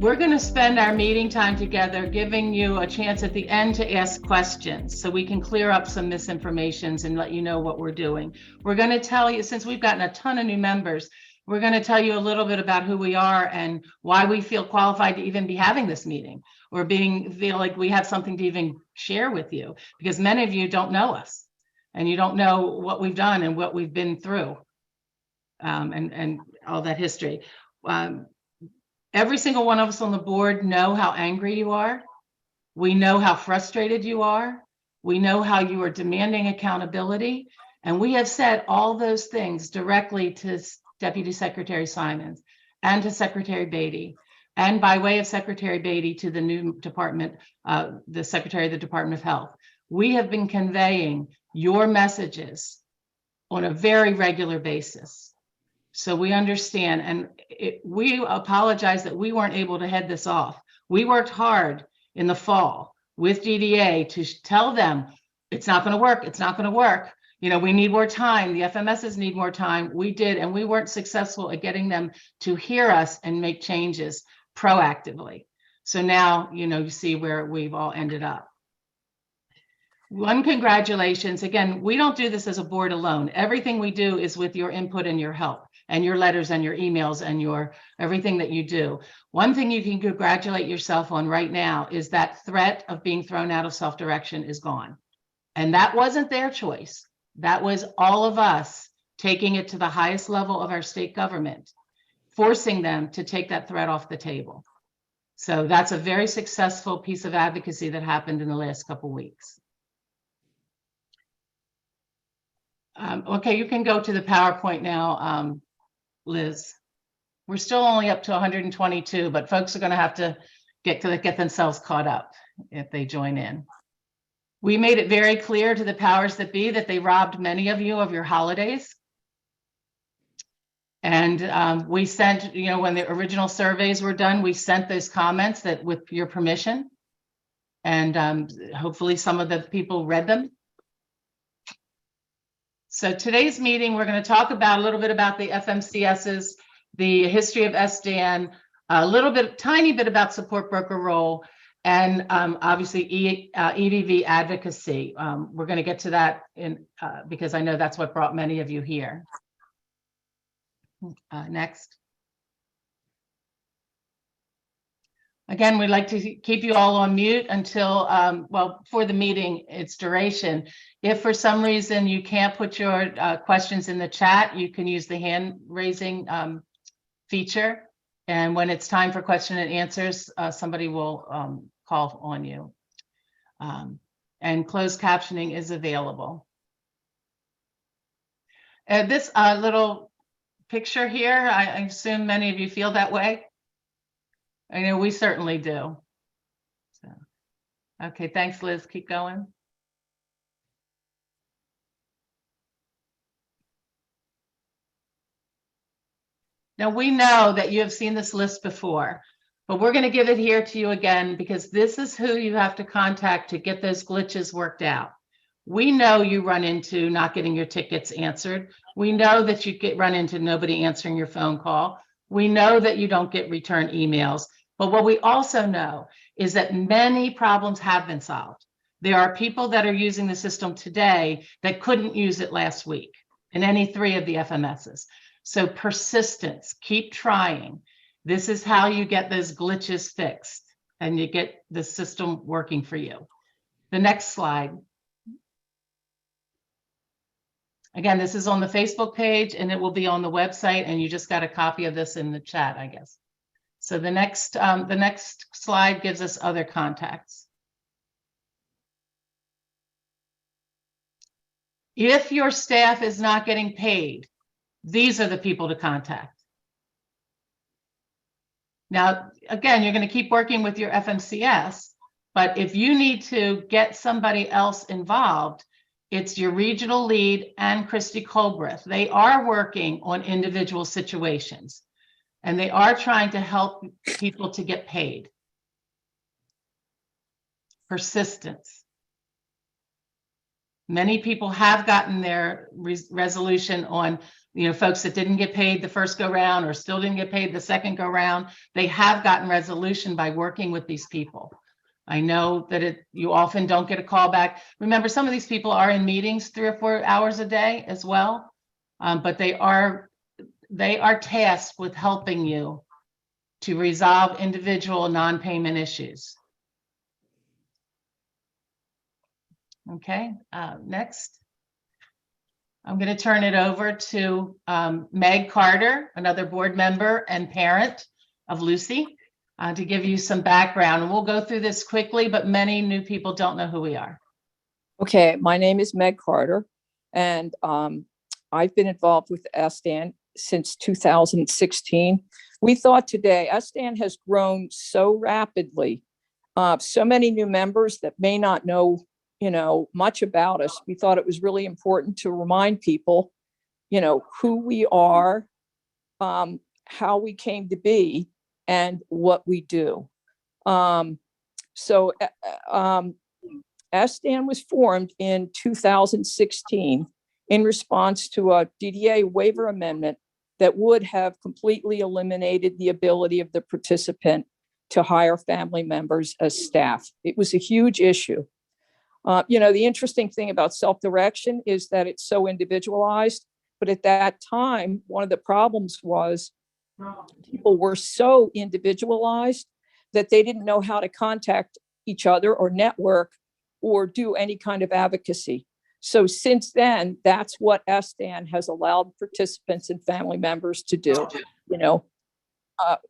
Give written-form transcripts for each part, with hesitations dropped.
We're going to spend our meeting time together giving you a chance at the end to ask questions so we can clear up some misinformations and let you know what we're doing. We're going to tell you, since we've gotten a ton of new members, we're going to tell you a little bit about who we are and why we feel qualified to even be having this meeting or feel like we have something to even share with you, because many of you don't know us and you don't know what we've done and what we've been through and all that history. Every single one of us on the board know how angry you are. We know how frustrated you are. We know how you are demanding accountability. And we have said all those things directly to Deputy Secretary Simons and to Secretary Beatty, and by way of Secretary Beatty to the new department, the Secretary of the Department of Health. We have been conveying your messages on a very regular basis. So we understand, and we apologize that we weren't able to head this off. We worked hard in the fall with DDA to tell them it's not going to work. It's not going to work. You know, we need more time. The FMSs need more time. We did, and we weren't successful at getting them to hear us and make changes proactively. So now, you know, you see where we've all ended up. One, congratulations. Again, we don't do this as a board alone. Everything we do is with your input and your help and your letters and your emails and your everything that you do. One thing you can congratulate yourself on right now is that threat of being thrown out of self-direction is gone. And that wasn't their choice. That was all of us taking it to the highest level of our state government, forcing them to take that threat off the table. So that's a very successful piece of advocacy that happened in the last couple of weeks. Okay, you can go to the PowerPoint now, Liz. We're still only up to 122, but folks are going to have to get themselves caught up if they join in. We made it very clear to the powers that be that they robbed many of you of your holidays. And we sent, you know, when the original surveys were done, we sent those comments that with your permission. And hopefully some of the people read them. So today's meeting, we're going to talk about a little bit about the FMCSs, the history of SDAN, a little bit, tiny bit about support broker role, and obviously EVV advocacy. We're going to get to that in because I know that's what brought many of you here. Next. Again, we'd like to keep you all on mute until, well, for the meeting, its duration. If for some reason you can't put your questions in the chat, you can use the hand raising feature. And when it's time for question and answers, somebody will call on you. And closed captioning is available. This little picture here, I assume many of you feel that way. I know we certainly do. So, okay, thanks, Liz. Keep going. Now, we know that you have seen this list before, but we're going to give it here to you again because this is who you have to contact to get those glitches worked out. We know you run into not getting your tickets answered. We know that you run into nobody answering your phone call. We know that you don't get return emails. But what we also know is that many problems have been solved. There are people that are using the system today that couldn't use it last week in any 3 of the FMSs. So persistence, keep trying. This is how you get those glitches fixed and you get the system working for you. The next slide. Again, this is on the Facebook page and it will be on the website, and you just got a copy of this in the chat, I guess. So the next slide gives us other contacts. If your staff is not getting paid, these are the people to contact. Now, again, you're going to keep working with your FMCS, but if you need to get somebody else involved, it's your regional lead and Christy Colbreth. They are working on individual situations. And they are trying to help people to get paid. Persistence. Many people have gotten their resolution on, folks that didn't get paid the first go round or still didn't get paid the second go round. They have gotten resolution by working with these people. I know that you often don't get a call back. Remember, some of these people are in meetings 3 or 4 hours a day as well, but they are tasked with helping you to resolve individual non-payment issues. Okay, next. I'm going to turn it over to Meg Carter, another board member and parent of Lucy, to give you some background. And we'll go through this quickly, but many new people don't know who we are. Okay, my name is Meg Carter, and I've been involved with SDAN since 2016. We thought today, SDAN has grown so rapidly, so many new members that may not know much about us. We thought it was really important to remind people, who we are, how we came to be, and what we do. SDAN was formed in 2016 in response to a DDA waiver amendment that would have completely eliminated the ability of the participant to hire family members as staff. It was a huge issue. The interesting thing about self-direction is that it's so individualized, but at that time, one of the problems was people were so individualized that they didn't know how to contact each other or network or do any kind of advocacy. So since then, that's what SDAN has allowed participants and family members to do.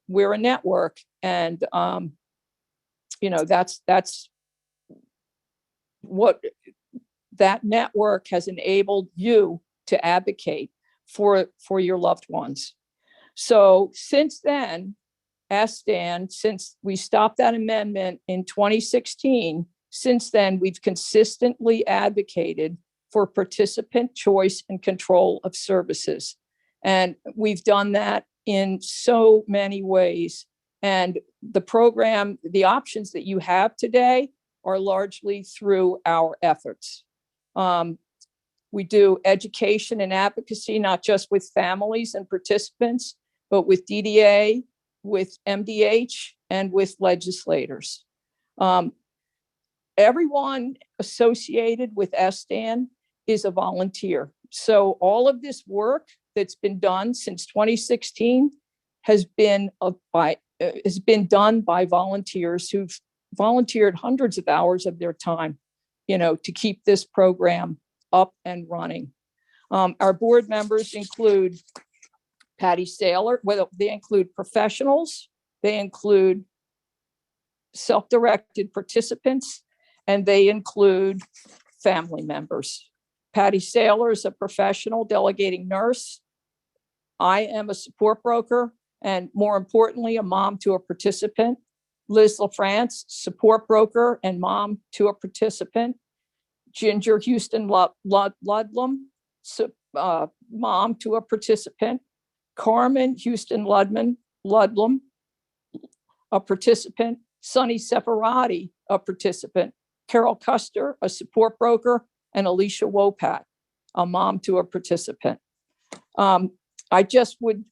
We're a network, and that's what that network has enabled you to advocate for your loved ones. So since then, SDAN, since we stopped that amendment in 2016, since then, we've consistently advocated for participant choice and control of services. And we've done that in so many ways. And the program, the options that you have today are largely through our efforts. We do education and advocacy, not just with families and participants, but with DDA, with MDH, and with legislators. Everyone associated with SDAN is a volunteer. So all of this work that's been done since 2016 has been done by volunteers who've volunteered hundreds of hours of their time, to keep this program up and running. Our board members include Patty Saylor. Well, they include professionals, they include self-directed participants, and they include family members. Patty Saylor is a professional delegating nurse. I am a support broker, and more importantly, a mom to a participant. Liz LaFrance, support broker and mom to a participant. Ginger Houston Ludlam, mom to a participant. Carmen Houston Ludlam, a participant. Sunny Separati, a participant. Carol Custer, a support broker, and Alicia Wopat, a mom to a participant. I just would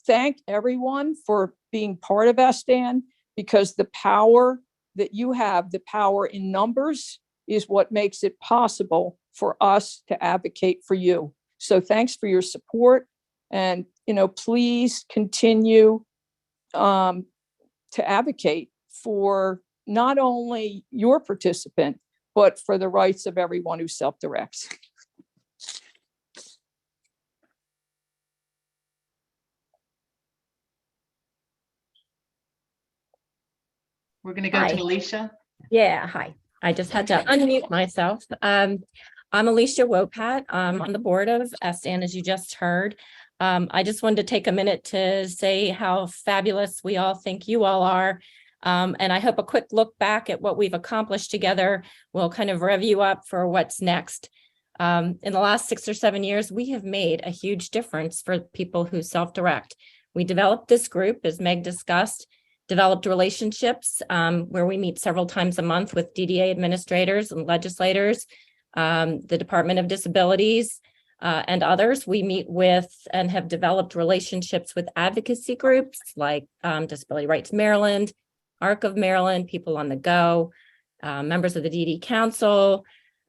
thank everyone for being part of SDAN, because the power that you have, the power in numbers, is what makes it possible for us to advocate for you. So thanks for your support, and please continue to advocate for not only your participant, but for the rights of everyone who self-directs. We're going to go to Alicia. Yeah, hi. I just had to unmute myself. I'm Alicia Wopat. I'm on the board of SDAN, as you just heard. I just wanted to take a minute to say how fabulous we all think you all are. And I hope a quick look back at what we've accomplished together will kind of rev you up for what's next. In the last 6 or 7 years, we have made a huge difference for people who self-direct. We developed this group, as Meg discussed, developed relationships where we meet several times a month with DDA administrators and legislators. the Department of Disabilities, and others. We meet with and have developed relationships with advocacy groups like Disability Rights Maryland, ARC of Maryland, People on the Go, members of the DD Council,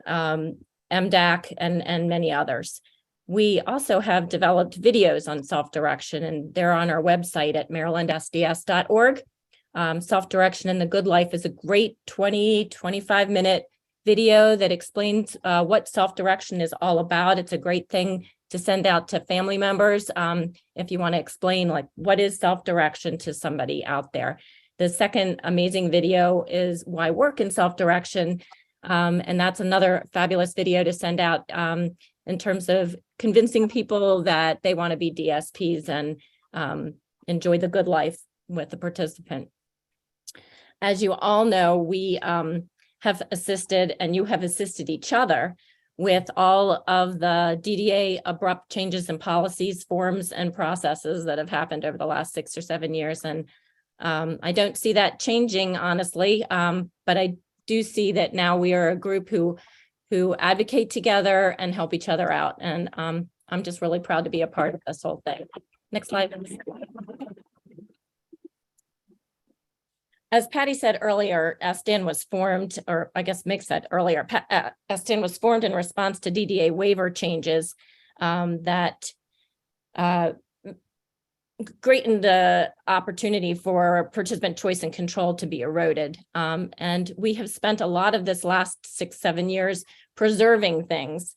MDAC, and many others. We also have developed videos on self-direction, and they're on our website at marylandsds.org. Self-direction in the Good Life is a great 25 minute video that explains what self-direction is all about. It's a great thing to send out to family members if you want to explain like what is self-direction to somebody out there. The second amazing video is Why Work in Self-Direction, and that's another fabulous video to send out in terms of convincing people that they want to be DSPs and enjoy the good life with the participant. As you all know, we have assisted, and you have assisted each other with all of the DDA abrupt changes in policies, forms, and processes that have happened over the last 6 or 7 years. And I don't see that changing, honestly, but I do see that now we are a group who advocate together and help each other out. And I'm just really proud to be a part of this whole thing. Next slide. As Patty said earlier, SDAN was formed, or I guess Mick said earlier, SDAN was formed in response to DDA waiver changes that greatened the opportunity for participant choice and control to be eroded. And we have spent a lot of this last 6-7 years preserving things,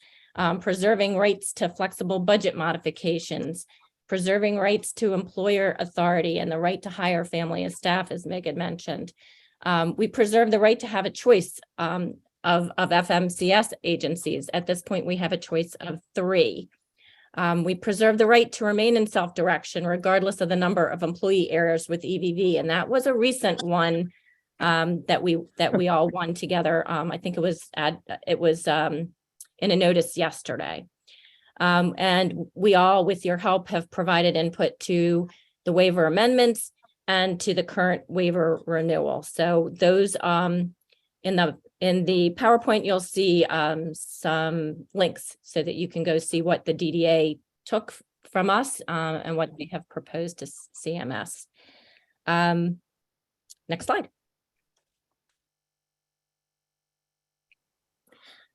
preserving rights to flexible budget modifications, preserving rights to employer authority and the right to hire family and staff, as Meg had mentioned. We preserve the right to have a choice of FMCS agencies. At this point, we have a choice of 3. We preserve the right to remain in self-direction, regardless of the number of employee errors with EVV. And that was a recent one that we all won together. I think it was in a notice yesterday. And we all, with your help, have provided input to the waiver amendments and to the current waiver renewal. So those in the PowerPoint, you'll see some links so that you can go see what the DDA took from us and what we have proposed to CMS. Next slide.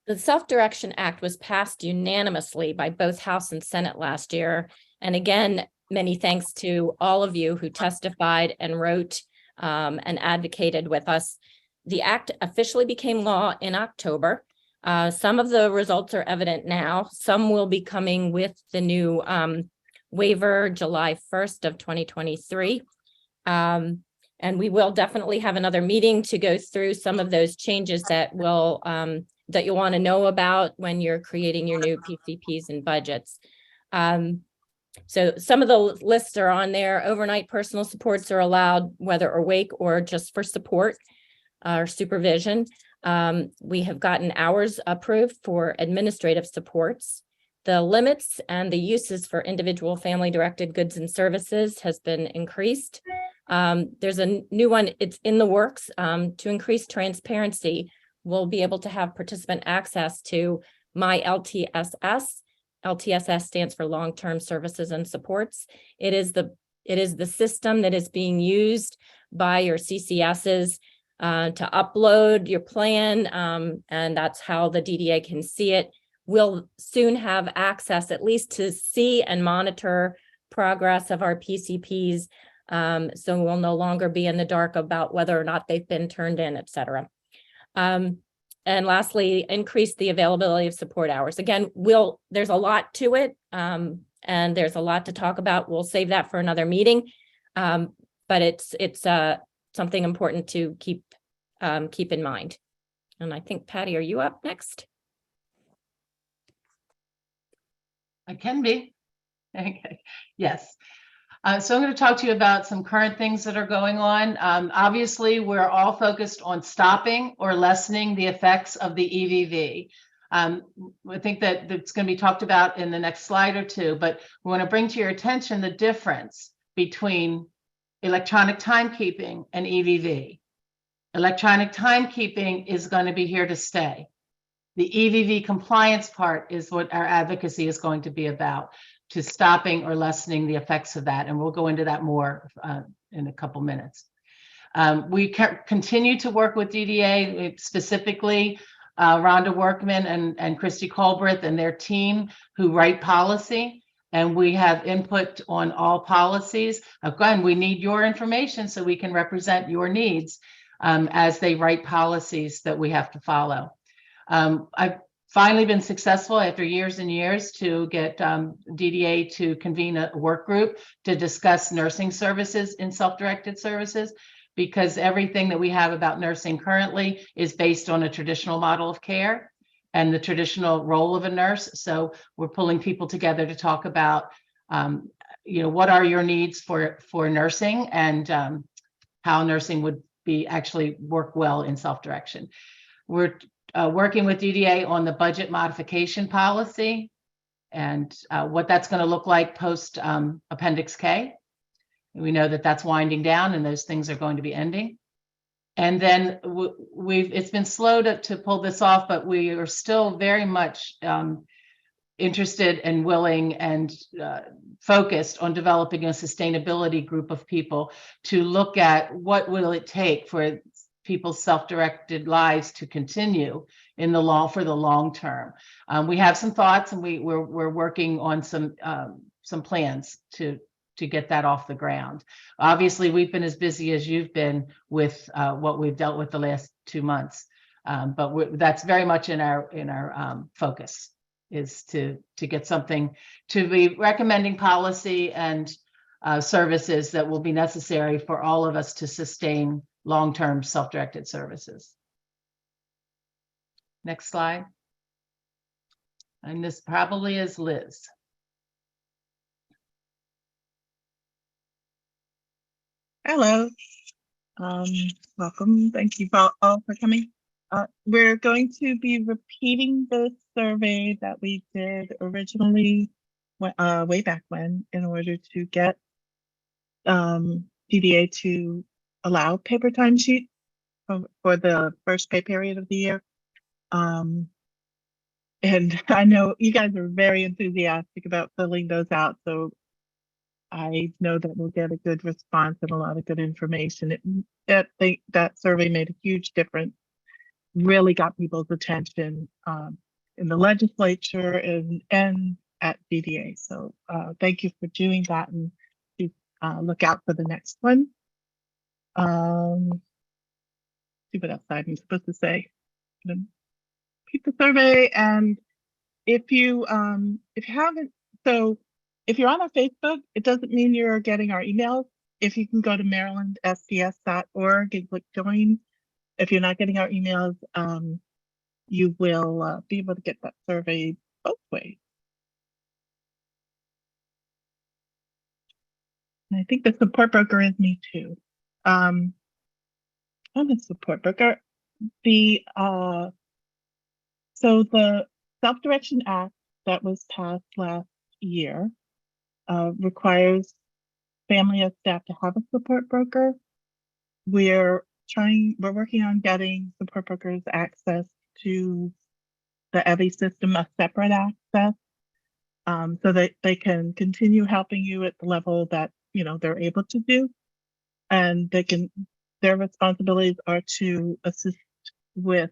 The Self-Direction Act was passed unanimously by both House and Senate last year. And again, many thanks to all of you who testified and wrote and advocated with us. The act officially became law in October. Some of the results are evident now. Some will be coming with the new waiver July 1st of 2023. And we will definitely have another meeting to go through some of those changes that will that you'll want to know about when you're creating your new PCPs and budgets. So some of the lists are on there. Overnight personal supports are allowed, whether awake or just for support or supervision. We have gotten hours approved for administrative supports. The limits and the uses for individual family-directed goods and services has been increased. There's a new one, it's in the works to increase transparency. We'll be able to have participant access to my LTSS. LTSS stands for long-term services and supports. It is the system that is being used by your CCSs to upload your plan, and that's how the DDA can see it. We'll soon have access at least to see and monitor progress of our PCPs, so we'll no longer be in the dark about whether or not they've been turned in, et cetera. And lastly, increase the availability of support hours. Again, there's a lot to it, and there's a lot to talk about. We'll save that for another meeting, but it's something important to keep in mind. And I think, Patty, are you up next? I can be. Okay. Yes. So I'm going to talk to you about some current things that are going on. Obviously, we're all focused on stopping or lessening the effects of the EVV. I think that it's going to be talked about in the next slide or two, but we want to bring to your attention the difference between electronic timekeeping and EVV. Electronic timekeeping is going to be here to stay. The EVV compliance part is what our advocacy is going to be about, to stopping or lessening the effects of that. And we'll go into that more in a couple minutes. We continue to work with DDA, specifically Rhonda Workman and Christy Colbreth and their team who write policy. And we have input on all policies. Again, we need your information so we can represent your needs as they write policies that we have to follow. I've finally been successful after years and years to get DDA to convene a work group to discuss nursing services in self-directed services, because everything that we have about nursing currently is based on a traditional model of care and the traditional role of a nurse. So we're pulling people together to talk about, what are your needs for nursing, and how nursing would be actually work well in self-direction. We're working with DDA on the budget modification policy and what that's going to look like post Appendix K. We know that that's winding down and those things are going to be ending. And then it's been slow to pull this off, but we are still very much interested and willing and focused on developing a sustainability group of people to look at what will it take for people's self-directed lives to continue in the for the long term. We have some thoughts, and we're working on some plans to get that off the ground. Obviously, we've been as busy as you've been with what we've dealt with the last 2 months, but that's very much in our focus, is to get something, to be recommending policy and services that will be necessary for all of us to sustain long-term self-directed services. Next slide. And this probably is Liz. Hello. Welcome. Thank you all for coming. We're going to be repeating the survey that we did originally way back when, in order to get DDA to allow paper timesheets for the first pay period of the year. And I know you guys are very enthusiastic about filling those out, so I know that we'll get a good response and a lot of good information. That survey made a huge difference, really got people's attention in the legislature and at DDA. So thank you for doing that, and look out for the next one. See what else I'm supposed to say. Repeat the survey, and if you haven't, so if you're on our Facebook, it doesn't mean you're getting our emails. If you can go to marylandsds.org and click join, if you're not getting our emails, you will be able to get that survey both ways. And I think the support broker is me too. I'm a support broker. So the Self-Direction Act that was passed last year requires family of staff to have a support broker. We're working on getting support brokers access to the EVV system, a separate access, so that they can continue helping you at the level that they're able to do, and their responsibilities are to assist with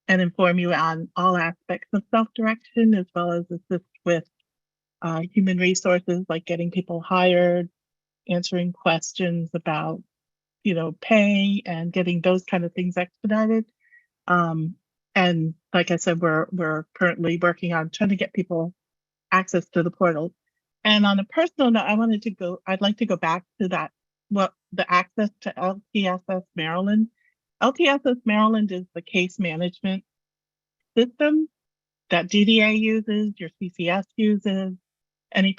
and inform you on all aspects of self-direction, as well as assist with human resources, like getting people hired, answering questions about pay, and getting those kind of things expedited. And like I said, we're currently working on trying to get people access to the portal. And on a personal note, I'd like to go back to that, the access to LTSS Maryland. LTSS Maryland is the case management system that DDA uses, your CCS uses, any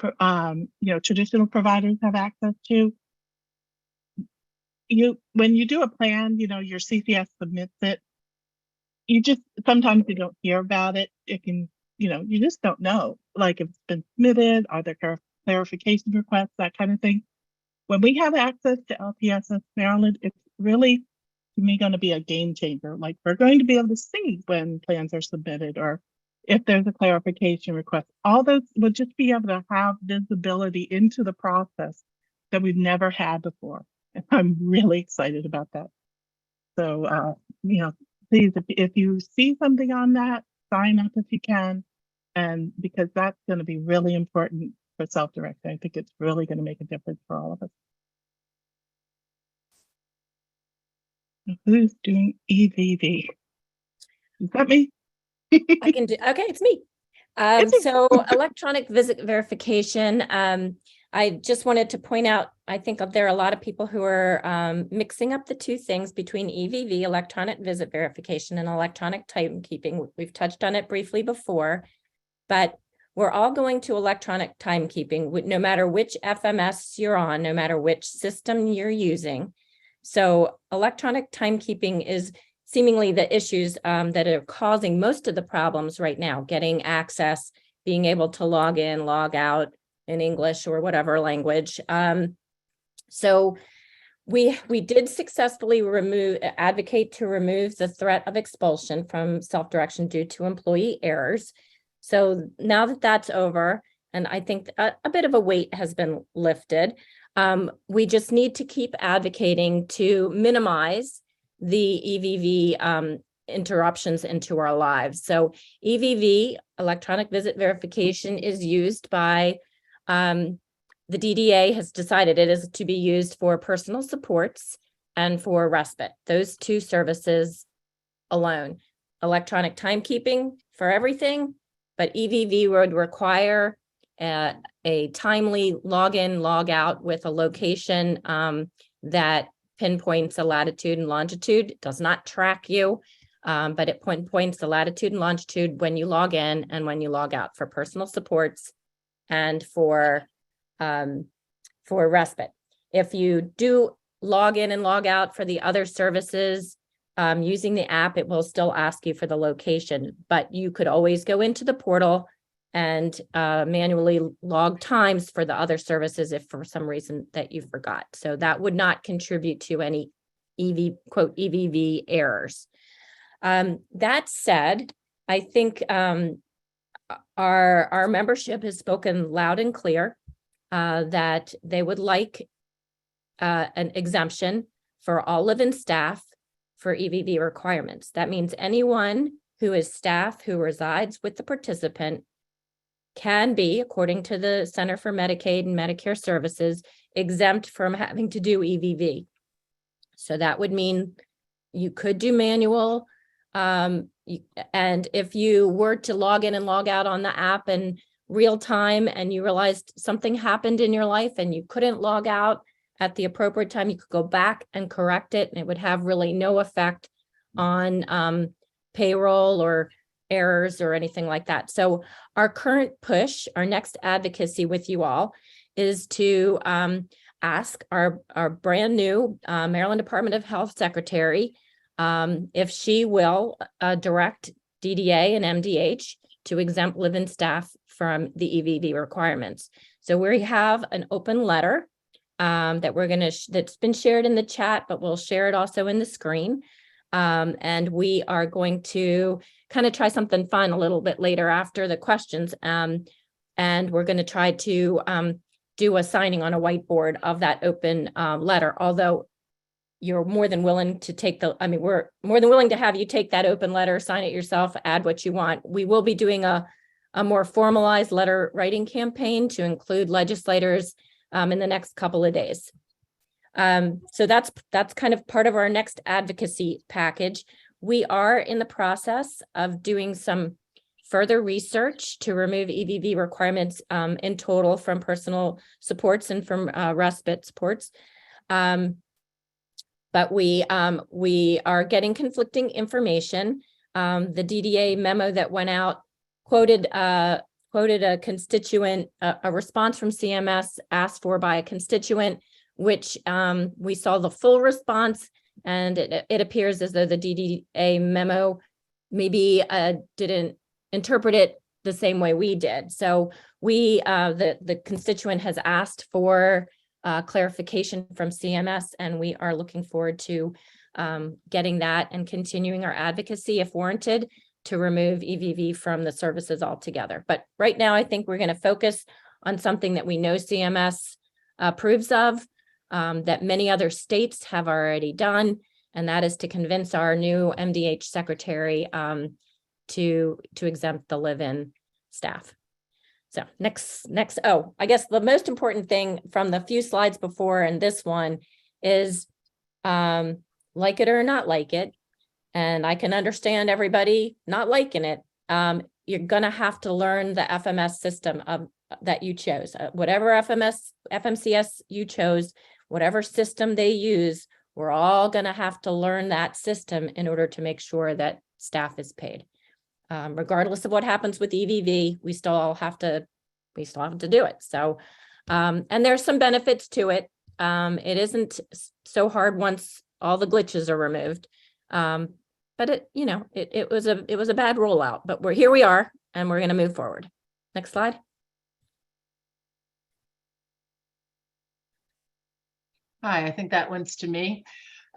traditional providers have access to. When you do a plan, your CCS submits it. Sometimes you don't hear about it. It can, you just don't know, like if it's been submitted, are there clarification requests, that kind of thing. When we have access to LTSS Maryland, it's really to me going to be a game changer. Like, we're going to be able to see when plans are submitted or if there's a clarification request. All those will just be able to have visibility into the process that we've never had before. And I'm really excited about that. So, please, if you see something on that, sign up if you can. And because that's going to be really important for self-directed. I think it's really going to make a difference for all of us. Who's doing EVV? Is that me? I can do, okay, it's me. It's me. So electronic visit verification, I just wanted to point out, I think there are a lot of people who are mixing up the two things between EVV, electronic visit verification, and electronic timekeeping. We've touched on it briefly before, but we're all going to electronic timekeeping, no matter which FMS you're on, no matter which system you're using. So electronic timekeeping is seemingly the issues that are causing most of the problems right now, getting access, being able to log in, log out in English or whatever language. So we did successfully advocate to remove the threat of expulsion from self-direction due to employee errors. So now that that's over, and I think a bit of a weight has been lifted, we just need to keep advocating to minimize the EVV interruptions into our lives. So EVV, electronic visit verification, is used by, the DDA has decided it is to be used for personal supports and for respite, those two services alone. Electronic timekeeping for everything, but EVV would require a timely login, log out with a location that pinpoints a latitude and longitude. It does not track you, but it points the latitude and longitude when you log in and when you log out for personal supports and for respite. If you do log in and log out for the other services using the app, it will still ask you for the location, but you could always go into the portal and manually log times for the other services if for some reason that you forgot. So that would not contribute to any quote EVV errors. That said, I think our membership has spoken loud and clear that they would like an exemption for all live-in staff for EVV requirements. That means anyone who is staff who resides with the participant can be, according to the Center for Medicaid and Medicare Services, exempt from having to do EVV. So that would mean you could do manual, and if you were to log in and log out on the app in real time and you realized something happened in your life and you couldn't log out at the appropriate time, you could go back and correct it, and it would have really no effect on payroll or errors or anything like that. So our current push, our next advocacy with you all, is to ask our brand new Maryland Department of Health Secretary if she will direct DDA and MDH to exempt live-in staff from the EVV requirements. So we have an open letter that's been shared in the chat, but we'll share it also in the screen. And we are going to kind of try something fun a little bit later after the questions. And we're going to try to do a signing on a whiteboard of that open letter, although you're more than willing to take we're more than willing to have you take that open letter, sign it yourself, add what you want. We will be doing a more formalized letter writing campaign to include legislators in the next couple of days. So that's kind of part of our next advocacy package. We are in the process of doing some further research to remove EVV requirements in total from personal supports and from respite supports. But we are getting conflicting information. The DDA memo that went out quoted a constituent, a response from CMS asked for by a constituent, which we saw the full response, and it appears as though the DDA memo maybe didn't interpret it the same way we did. So the constituent has asked for clarification from CMS, and we are looking forward to getting that and continuing our advocacy if warranted to remove EVV from the services altogether. But right now, I think we're going to focus on something that we know CMS approves of, that many other states have already done, and that is to convince our new MDH secretary to exempt the live-in staff. So next, oh, I guess the most important thing from the few slides before and this one is like it or not like it. And I can understand everybody not liking it. You're gonna have to learn the FMS system that you chose. Whatever FMCS you chose, whatever system they use, we're all gonna have to learn that system in order to make sure that staff is paid. Regardless of what happens with EVV, we still have to do it. So, and there's some benefits to it. It isn't so hard once all the glitches are removed. But it was a bad rollout, but here we are, and we're going to move forward. Next slide. Hi, I think that one's to me.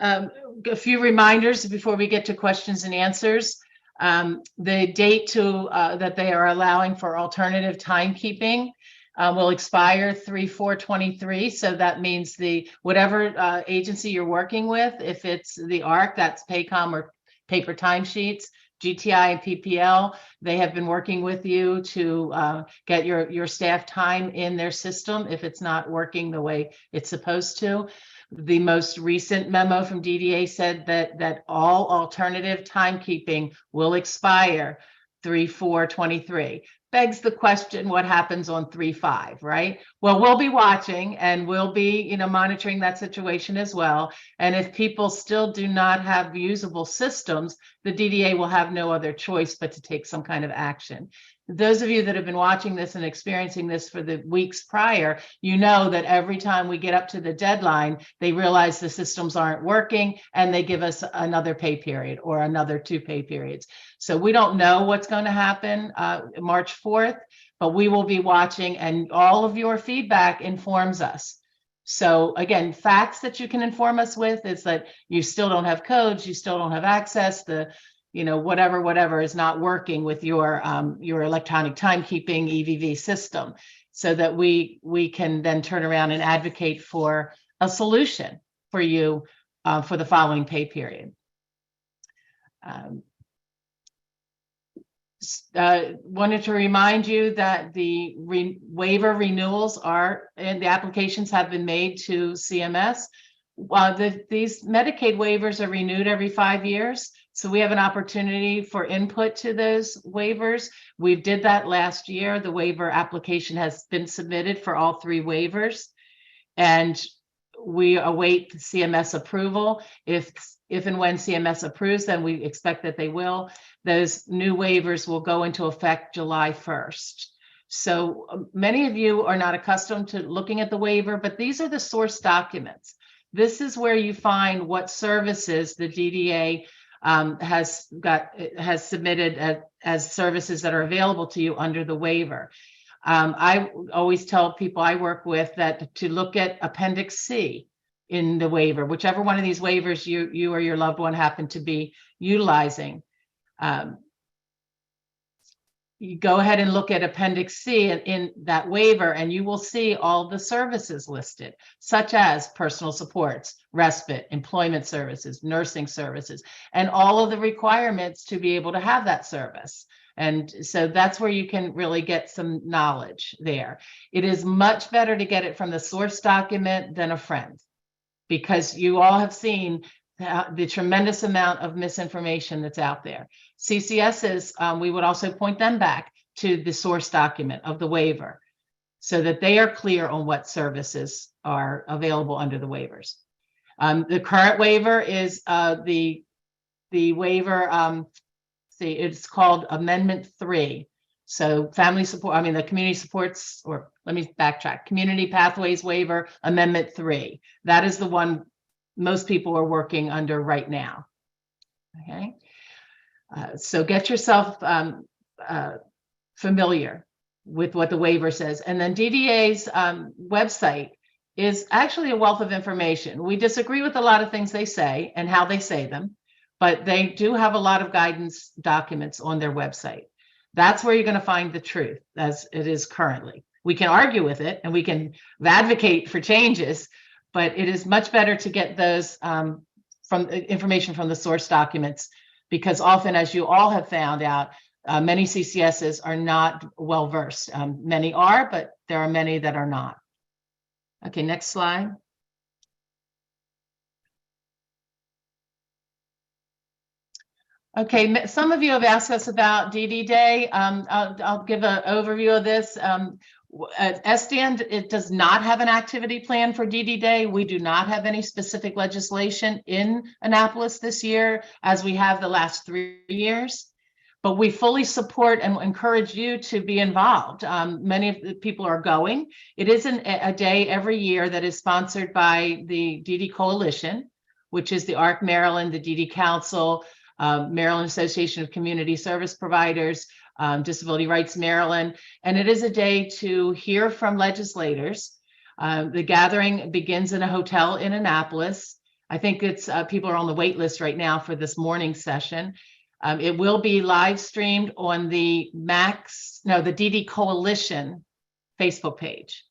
A few reminders before we get to questions and answers. The date that they are allowing for alternative timekeeping will expire 3/4/23. So that means whatever agency you're working with, if it's the ARC, that's Paycom or paper timesheets, GTI and PPL, they have been working with you to get your staff time in their system if it's not working the way it's supposed to. The most recent memo from DDA said that all alternative timekeeping will expire 3/4/23. Begs the question, what happens on 3/5, right? Well, we'll be watching and we'll be, monitoring that situation as well. And if people still do not have usable systems, the DDA will have no other choice but to take some kind of action. Those of you that have been watching this and experiencing this for the weeks prior, you know that every time we get up to the deadline, they realize the systems aren't working and they give us another pay period or another 2 pay periods. So we don't know what's going to happen March 4th, but we will be watching, and all of your feedback informs us. So again, facts that you can inform us with is that you still don't have codes, you still don't have access, whatever is not working with your electronic timekeeping EVV system, so that we can then turn around and advocate for a solution for you for the following pay period. Wanted to remind you that the waiver renewals and the applications have been made to CMS. These Medicaid waivers are renewed every 5 years. So we have an opportunity for input to those waivers. We did that last year. The waiver application has been submitted for all 3 waivers, and we await CMS approval. If and when CMS approves, then we expect that they will. Those new waivers will go into effect July 1st. So many of you are not accustomed to looking at the waiver, but these are the source documents. This is where you find what services the DDA has submitted as services that are available to you under the waiver. I always tell people I work with that to look at Appendix C in the waiver, whichever one of these waivers you or your loved one happen to be utilizing. You go ahead and look at Appendix C in that waiver, and you will see all the services listed, such as personal supports, respite, employment services, nursing services, and all of the requirements to be able to have that service. And so that's where you can really get some knowledge there. It is much better to get it from the source document than a friend, because you all have seen the tremendous amount of misinformation that's out there. CCSs, we would also point them back to the source document of the waiver so that they are clear on what services are available under the waivers. The current waiver is the waiver, it's called Amendment 3. So family support, the community supports, or let me backtrack, Community Pathways Waiver Amendment 3. That is the one most people are working under right now. Okay, so get yourself familiar with what the waiver says. And then DDA's website is actually a wealth of information. We disagree with a lot of things they say and how they say them, but they do have a lot of guidance documents on their website. That's where you're going to find the truth as it is currently. We can argue with it and we can advocate for changes, but it is much better to get those from information from the source documents, because often, as you all have found out, many CCSs are not well versed. Many are, but there are many that are not. Okay, next slide. Okay, some of you have asked us about DD Day. I'll give an overview of this. SDAN, it does not have an activity plan for DD Day. We do not have any specific legislation in Annapolis this year, as we have the last 3 years. But we fully support and encourage you to be involved. Many of the people are going. It is a day every year that is sponsored by the DD Coalition, which is the ARC Maryland, the DD Council, Maryland Association of Community Service Providers, Disability Rights Maryland. And it is a day to hear from legislators. The gathering begins in a hotel in Annapolis. I think it's people are on the wait list right now for this morning session. It will be live streamed on the the DD Coalition Facebook page.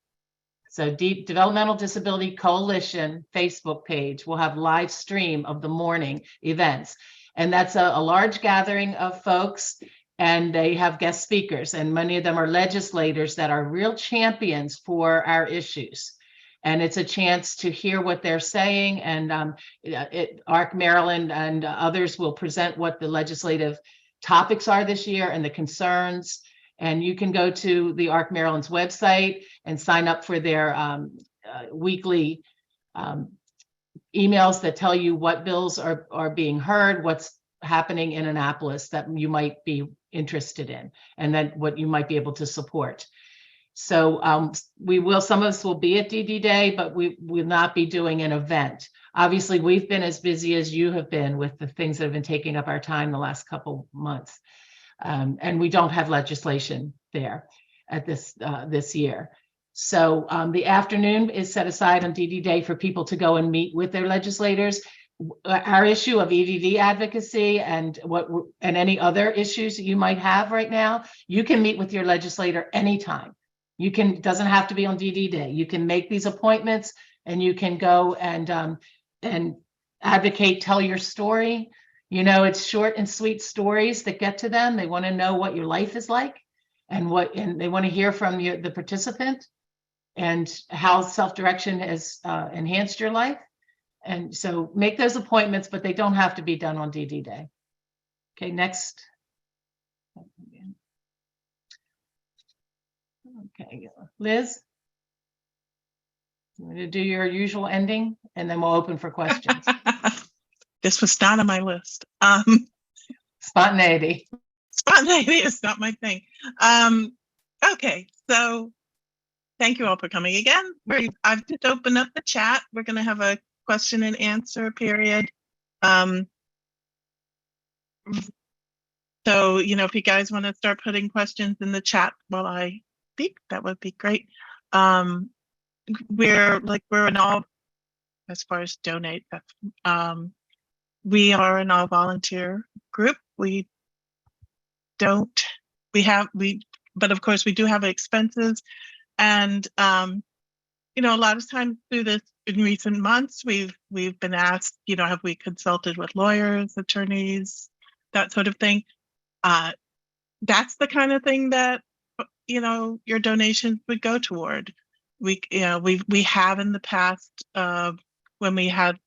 So Developmental Disability Coalition Facebook page will have live stream of the morning events. And that's a large gathering of folks, and they have guest speakers, and many of them are legislators that are real champions for our issues. And it's a chance to hear what they're saying, and ARC Maryland and others will present what the legislative topics are this year and the concerns. And you can go to the ARC Maryland's website and sign up for their weekly emails that tell you what bills are being heard, what's happening in Annapolis that you might be interested in, and then what you might be able to support. So some of us will be at DD Day, but we will not be doing an event. Obviously, we've been as busy as you have been with the things that have been taking up our time the last couple months. And we don't have legislation there at this year. So the afternoon is set aside on DD Day for people to go and meet with their legislators. Our issue of EVV advocacy and any other issues that you might have right now, you can meet with your legislator anytime. Doesn't have to be on DD Day. You can make these appointments and you can go and advocate, tell your story. You know, it's short and sweet stories that get to them. They want to know what your life is like and they want to hear from you, the participant, and how self-direction has enhanced your life. And so make those appointments, but they don't have to be done on DD Day. Okay, next. Okay, Liz, you want to do your usual ending, and then we'll open for questions. This was not on my list. Spontaneity. Spontaneity is not my thing. Okay, so thank you all for coming again. I've just opened up the chat. We're going to have a question and answer period. So, if you guys want to start putting questions in the chat while I speak, that would be great. We're an all, as far as donate, we are an all volunteer group. But of course we do have expenses, and a lot of times through this in recent months, we've been asked, have we consulted with lawyers, attorneys, that sort of thing. That's the kind of thing that your donations would go toward. We have in the past, when we had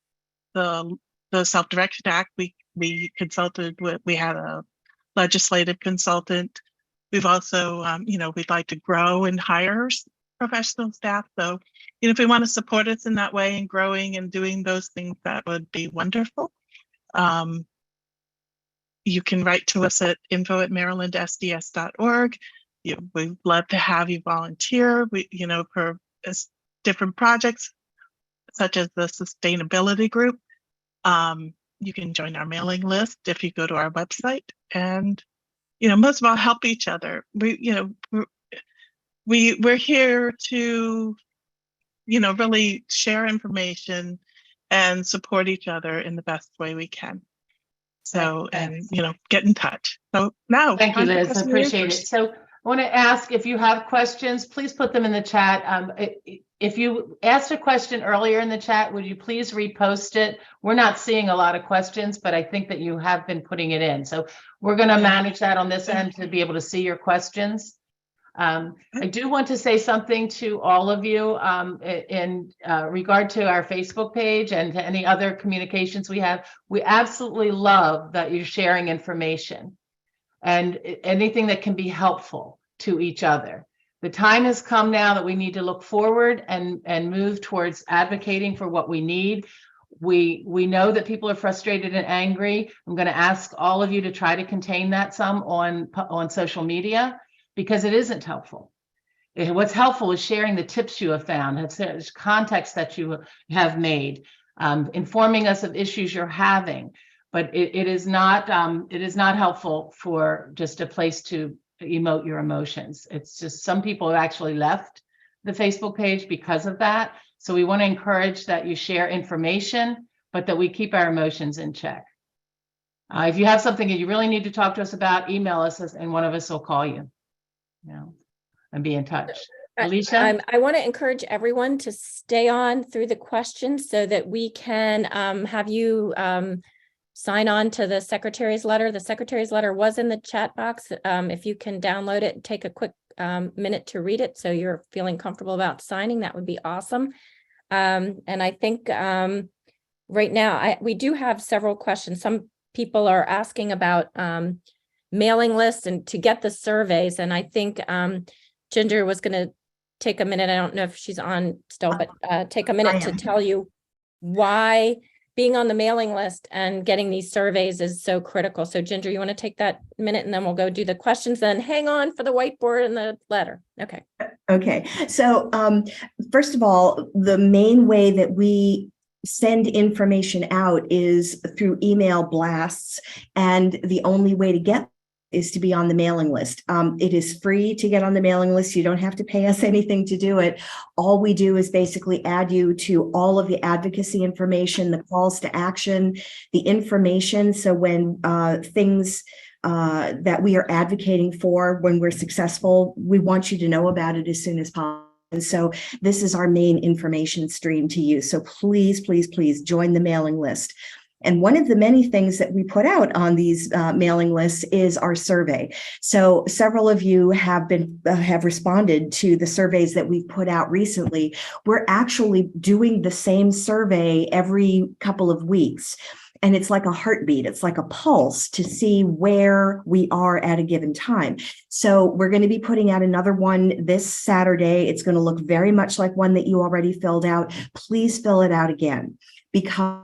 the Self-Direction Act, we consulted with, we had a legislative consultant. We've also, we'd like to grow and hire professional staff. So, if we want to support us in that way and growing and doing those things, that would be wonderful. You can write to us at info@marylandsds.org. We'd love to have you volunteer. For different projects, such as the sustainability group. You can join our mailing list if you go to our website, and most of all, help each other. We're here to really share information and support each other in the best way we can. So, and, get in touch. So now. Thank you, time for Liz. I question and appreciate it. answers. So I want to ask if you have questions, please put them in the chat. If you asked a question earlier in the chat, would you please repost it? We're not seeing a lot of questions, but I think that you have been putting it in. So we're going to manage that on this end to be able to see your questions. I do want to say something to all of you in regard to our Facebook page and to any other communications we have. We absolutely love that you're sharing information and anything that can be helpful to each other. The time has come now that we need to look forward and move towards advocating for what we need. We know that people are frustrated and angry. I'm going to ask all of you to try to contain that some on social media, because it isn't helpful. What's helpful is sharing the tips you have found, it's context that you have made, informing us of issues you're having. But it is not helpful for just a place to emote your emotions. It's just some people have actually left the Facebook page because of that. So we want to encourage that you share information, but that we keep our emotions in check. If you have something that you really need to talk to us about, email us and one of us will call you. And be in touch. Alicia? I want to encourage everyone to stay on through the questions so that we can have you sign on to the secretary's letter. The secretary's letter was in the chat box. If you can download it and take a quick minute to read it so you're feeling comfortable about signing, that would be awesome. And I think right now we do have several questions. Some people are asking about mailing lists and to get the surveys. And I think Ginger was going to take a minute. I don't know if she's on still, but take a minute to tell you why being on the mailing list and getting these surveys is so critical. So Ginger, you want to take that minute and then we'll go do the questions, then hang on for the whiteboard and the letter. Okay. Okay. So first of all, the main way that we send information out is through email blasts, and the only way to get is to be on the mailing list. It is free to get on the mailing list. You don't have to pay us anything to do it. All we do is basically add you to all of the advocacy information, the calls to action, the information. So when things that we are advocating for, when we're successful, we want you to know about it as soon as possible. And so this is our main information stream to you. So please, please, please join the mailing list. And one of the many things that we put out on these mailing lists is our survey. So several of you have responded to the surveys that we've put out recently. We're actually doing the same survey every couple of weeks. And it's like a heartbeat. It's like a pulse to see where we are at a given time. So we're going to be putting out another one this Saturday. It's going to look very much like one that you already filled out. Please fill it out again, because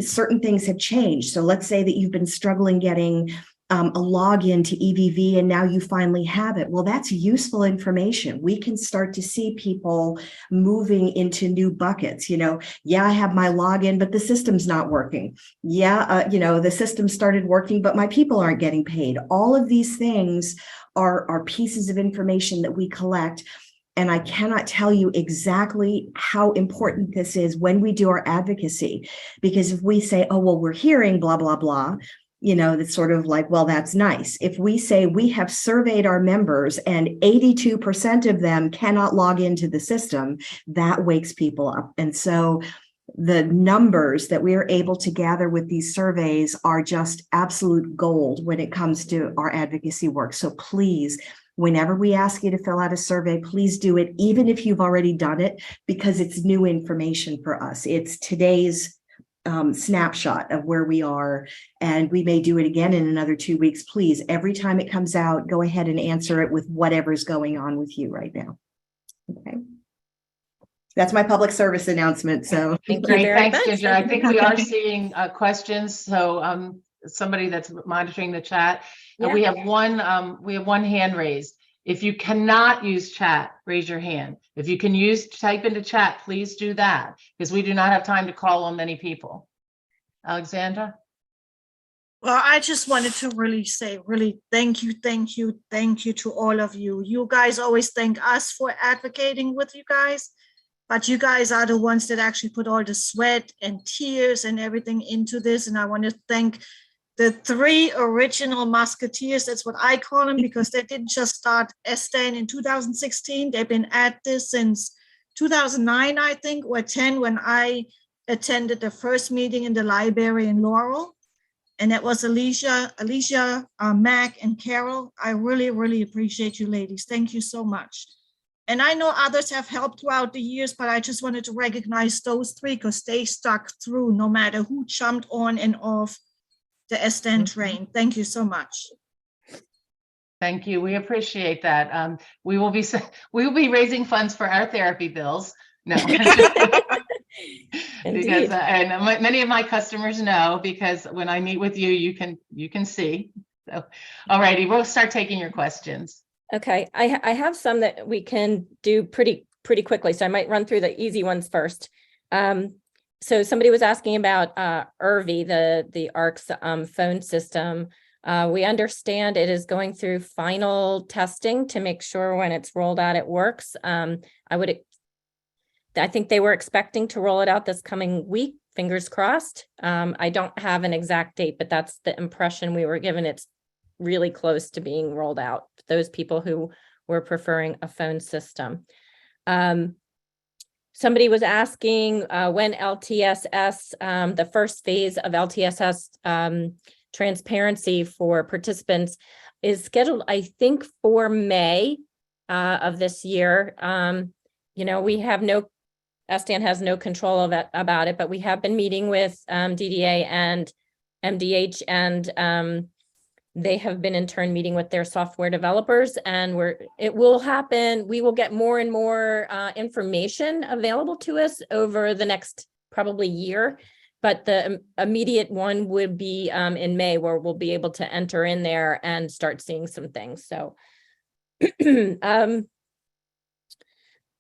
certain things have changed. So let's say that you've been struggling getting a login to EVV and now you finally have it. Well, that's useful information. We can start to see people moving into new buckets. Yeah, I have my login, but the system's not working. Yeah, the system started working, but my people aren't getting paid. All of these things are pieces of information that we collect. And I cannot tell you exactly how important this is when we do our advocacy, because if we say, oh, well, we're hearing blah, blah, blah, that's sort of like, well, that's nice. If we say we have surveyed our members and 82% of them cannot log into the system, that wakes people up. And so the numbers that we are able to gather with these surveys are just absolute gold when it comes to our advocacy work. So please, whenever we ask you to fill out a survey, please do it, even if you've already done it, because it's new information for us. It's today's snapshot of where we are, and we may do it again in another 2 weeks. Please, every time it comes out, go ahead and answer it with whatever's going on with you right now. Okay. That's my public service announcement. So Thank you Great, very thanks, much. Ginger. I think we are seeing questions. So somebody that's monitoring the chat. Yeah. We have one hand raised. If you cannot use chat, raise your hand. If you can type into chat, please do that, because we do not have time to call on many people. Alexandra? Well, I just wanted to really say, thank you to all of you. You guys always thank us for advocating with you guys. but you guys are the ones that actually put all the sweat and tears and everything into this. And I want to thank the 3 original musketeers. That's what I call them, because they didn't just start SDAN in 2016. They've been at this since 2009, I think, or 10, when I attended the first meeting in the library in Laurel. And that was Alicia, Mac, and Carol. I really, really appreciate you ladies. Thank you so much. And I know others have helped throughout the years, but I just wanted to recognize those 3 because they stuck through no matter who jumped on and off the SDAN train. Thank you so much. Thank you. We appreciate that. We will be raising funds for our therapy bills. No. Because and many of my customers know, because when I meet with you, you can see. So, all righty, we'll start taking your questions. Okay, I have some that we can do pretty quickly, so I might run through the easy ones first. So somebody was asking about EVV, the ARC's phone system. We understand it is going through final testing to make sure when it's rolled out, it works. I think they were expecting to roll it out this coming week, fingers crossed. I don't have an exact date, but that's the impression we were given. It's really close to being rolled out, those people who were preferring a phone system. Somebody was asking when LTSS, the first phase of LTSS transparency for participants is scheduled, I think, for May of this year. We have SDAN has no control about it, but we have been meeting with DDA and MDH, and they have been in turn meeting with their software developers, and it will happen. We will get more and more information available to us over the next probably year, but the immediate one would be in May, where we'll be able to enter in there and start seeing some things. So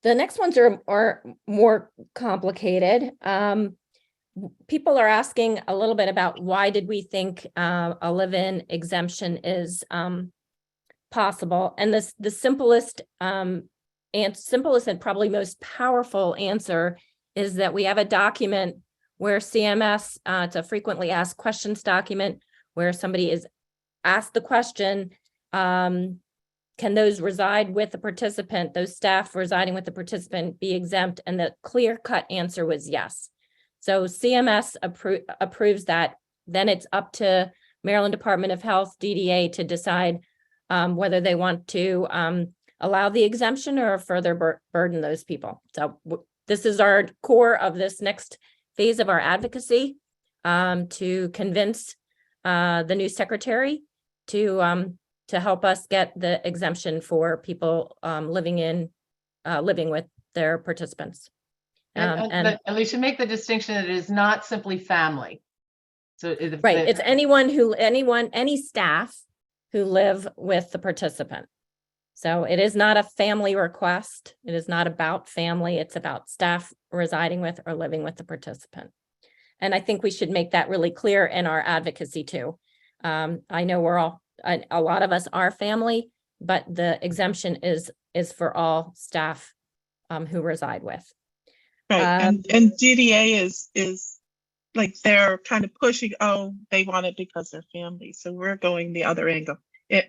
the next ones are more complicated. People are asking a little bit about why did we think a live-in exemption is possible, and the simplest and probably most powerful answer is that we have a document where CMS, it's a frequently asked questions document, where somebody is asked the question, can those reside with the participant, those staff residing with the participant, be exempt? And the clear-cut answer was yes. So CMS approves that. Then it's up to Maryland Department of Health, DDA, to decide whether they want to allow the exemption or further burden those people. So this is our core of this next phase of our advocacy, to convince the new secretary to help us get the exemption for people living with their participants. But Alicia, make the distinction that it is not simply family. So right, it's any staff who live with the participant. So it is not a family request. It is not about family. It's about staff residing with or living with the participant. And I think we should make that really clear in our advocacy too. I know a lot of us are family, but the exemption is for all staff who reside with. Right, and DDA is like they're kind of pushing, they want it because they're family. So we're going the other angle,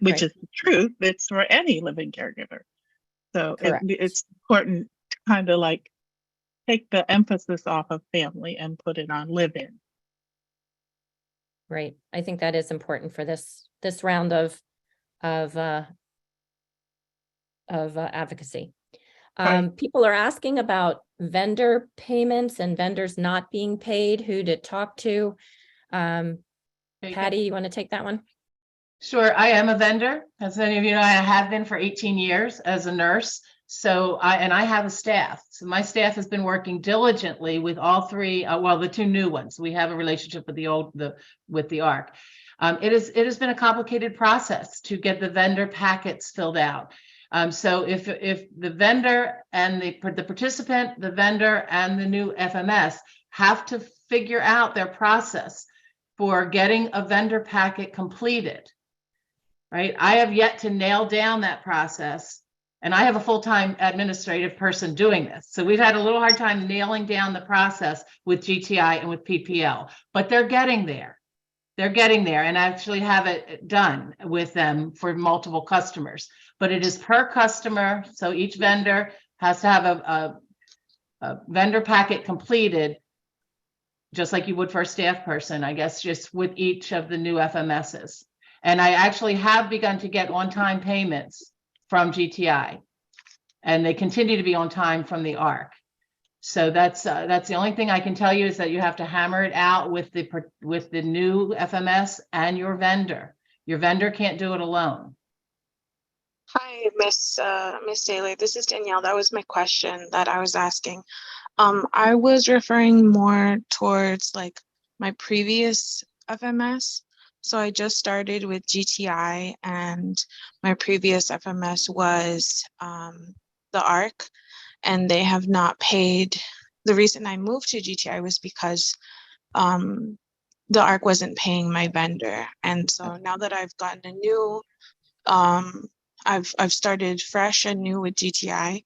which is the truth. It's for any living caregiver. So it's important to kind of like take the emphasis off of family and put it on live-in. Right. I think that is important for this round of advocacy. People are asking about vendor payments and vendors not being paid, who to talk to. Patty, you want to take that one? Sure. I am a vendor. As many of you know, I have been for 18 years as a nurse. So I have a staff. So my staff has been working diligently with all 3, the 2 new ones. We have a relationship with the ARC. It has been a complicated process to get the vendor packets filled out. So if the vendor and the participant, the vendor and the new FMS have to figure out their process for getting a vendor packet completed, right? I have yet to nail down that process And I have a full-time administrative person doing this. So we've had a little hard time nailing down the process with GTI and with PPL, but they're getting there. They're getting there, and I actually have it done with them for multiple customers, but it is per customer. So each vendor has to have a vendor packet completed, just like you would for a staff person, I guess, just with each of the new FMSs. And I actually have begun to get on-time payments from GTI, and they continue to be on time from the ARC. So that's the only thing I can tell you, is that you have to hammer it out with the new FMS and your vendor. Your vendor can't do it alone. Hi, Miss Daly. This is Danielle. That was my question that I was asking. I was referring more towards like my previous FMS. So I just started with GTI, and my previous FMS was the ARC, and they have not paid. The reason I moved to GTI was because the ARC wasn't paying my vendor. And so now that I've gotten a new, I've started fresh and new with GTI,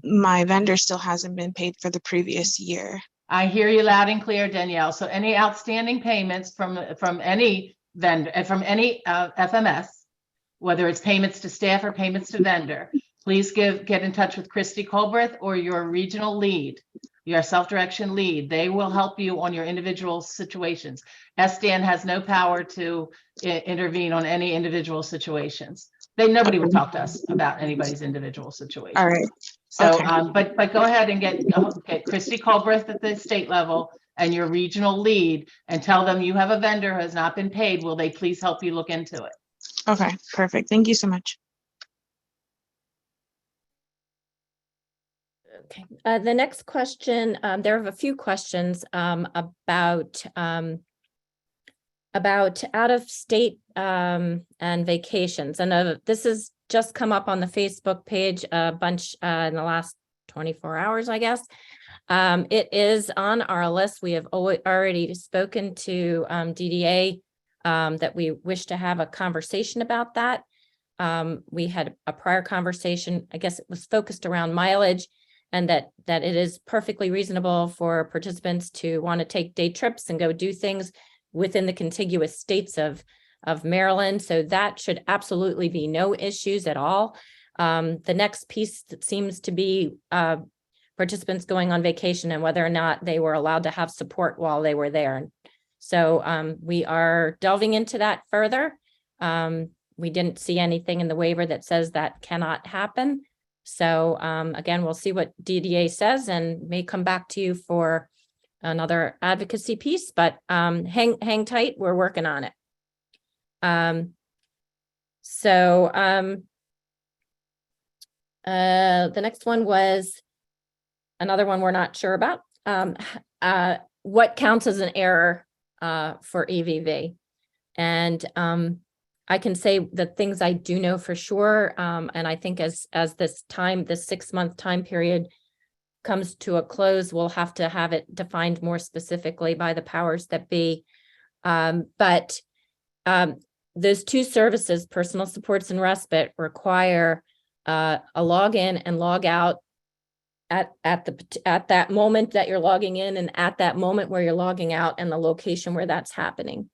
my vendor still hasn't been paid for the previous year. I hear you loud and clear, Danielle. So any outstanding payments from any vendor, from any FMS, whether it's payments to staff or payments to vendor, please get in touch with Christy Colbreth or your regional lead, your self-direction lead. They will help you on your individual situations. SDAN has no power to intervene on any individual situations. Nobody would talk to us about anybody's individual situation. All right. So, Okay. but go ahead and get Christy Colbreth at the state level and your regional lead, and tell them you have a vendor who has not been paid. Will they please help you look into it? Okay, perfect. Thank you so much. Okay, the next question, there are a few questions about out-of-state and vacations. And this has just come up on the Facebook page a bunch in the last 24 hours, I guess. It is on our list. We have already spoken to DDA that we wish to have a conversation about that. We had a prior conversation, I guess it was focused around mileage, and that it is perfectly reasonable for participants to want to take day trips and go do things within the contiguous states of Maryland. So that should absolutely be no issues at all. The next piece that seems to be participants going on vacation and whether or not they were allowed to have support while they were there. So we are delving into that further. We didn't see anything in the waiver that says that cannot happen. So again, we'll see what DDA says and may come back to you for another advocacy piece, but hang tight, we're working on it. The next one was another one we're not sure about. What counts as an error for EVV? And I can say the things I do know for sure, and I think as this 6-month time period comes to a close, we'll have to have it defined more specifically by the powers that be. But those two services, personal supports and respite, require a login and log out at that moment that you're logging in, and at that moment where you're logging out, and the location where that's happening.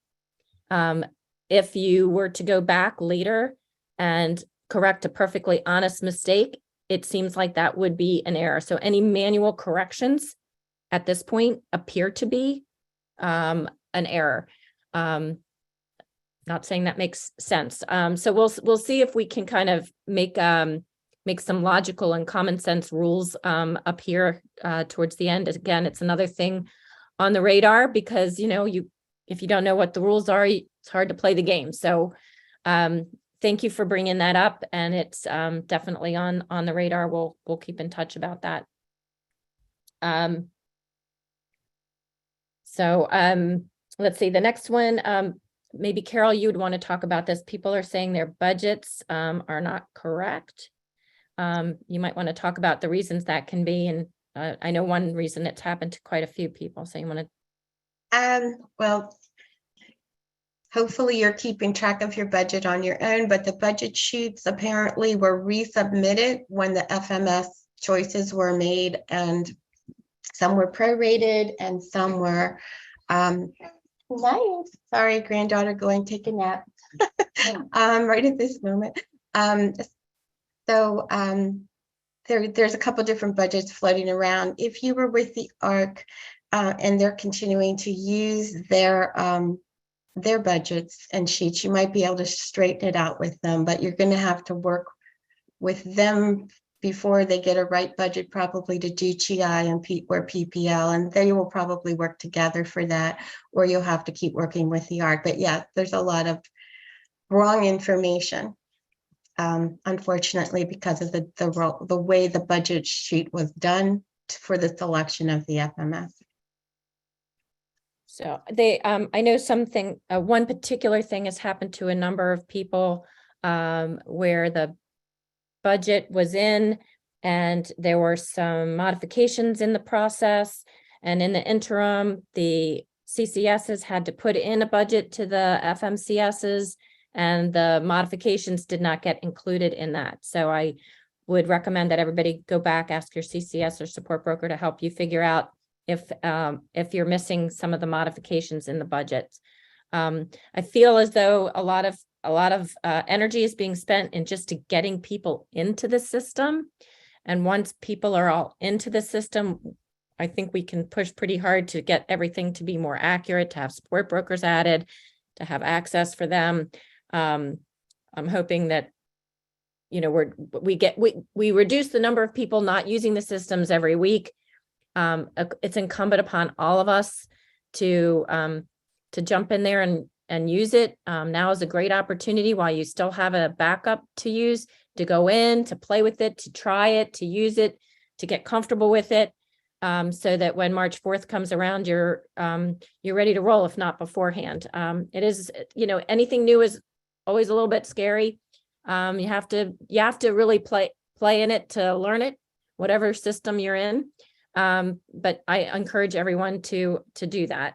If you were to go back later and correct a perfectly honest mistake, it seems like that would be an error. So any manual corrections at this point appear to be an error. Not saying that makes sense. So we'll see if we can kind of make some logical and common sense rules appear towards the end. Again, it's another thing on the radar because if you don't know what the rules are, it's hard to play the game. So thank you for bringing that up, and it's definitely on the radar. We'll keep in touch about that. Let's see, the next one, maybe Carol, you would want to talk about this. People are saying their budgets are not correct. You might want to talk about the reasons that can be, and I know one reason it's happened to quite a few people. So you want to? Well, hopefully you're keeping track of your budget on your own, but the budget sheets apparently were resubmitted when the FMS choices were made, and some were prorated and some were, nice. Sorry, granddaughter going take a nap. Right at this moment. There's a couple different budgets floating around. If you were with the ARC and they're continuing to use their budgets and sheets, you might be able to straighten it out with them, but you're going to have to work with them before they get a right budget, probably to do GI and or PPL, and they will probably work together for that, or you'll have to keep working with the ARC. But yeah, there's a lot of wrong information, unfortunately, because of the way the budget sheet was done for the selection of the FMS. So they, I know something, one particular thing has happened to a number of people where the budget was in and there were some modifications in the process. And in the interim, the CCSs had to put in a budget to the FMCSs, and the modifications did not get included in that. So I would recommend that everybody go back, ask your CCS or support broker to help you figure out if you're missing some of the modifications in the budget. I feel as though a lot of energy is being spent in just to getting people into the system. And once people are all into the system, I think we can push pretty hard to get everything to be more accurate, to have support brokers added, to have access for them. I'm hoping that, you know, we reduce the number of people not using the systems every week. It's incumbent upon all of us to jump in there and use it. Now is a great opportunity while you still have a backup to use, to go in, to play with it, to try it, to use it, to get comfortable with it, so that when March 4th comes around, you're ready to roll, if not beforehand. It is, you know, anything new is always a little bit scary. You have to really play in it to learn it, whatever system you're in. But I encourage everyone to do that.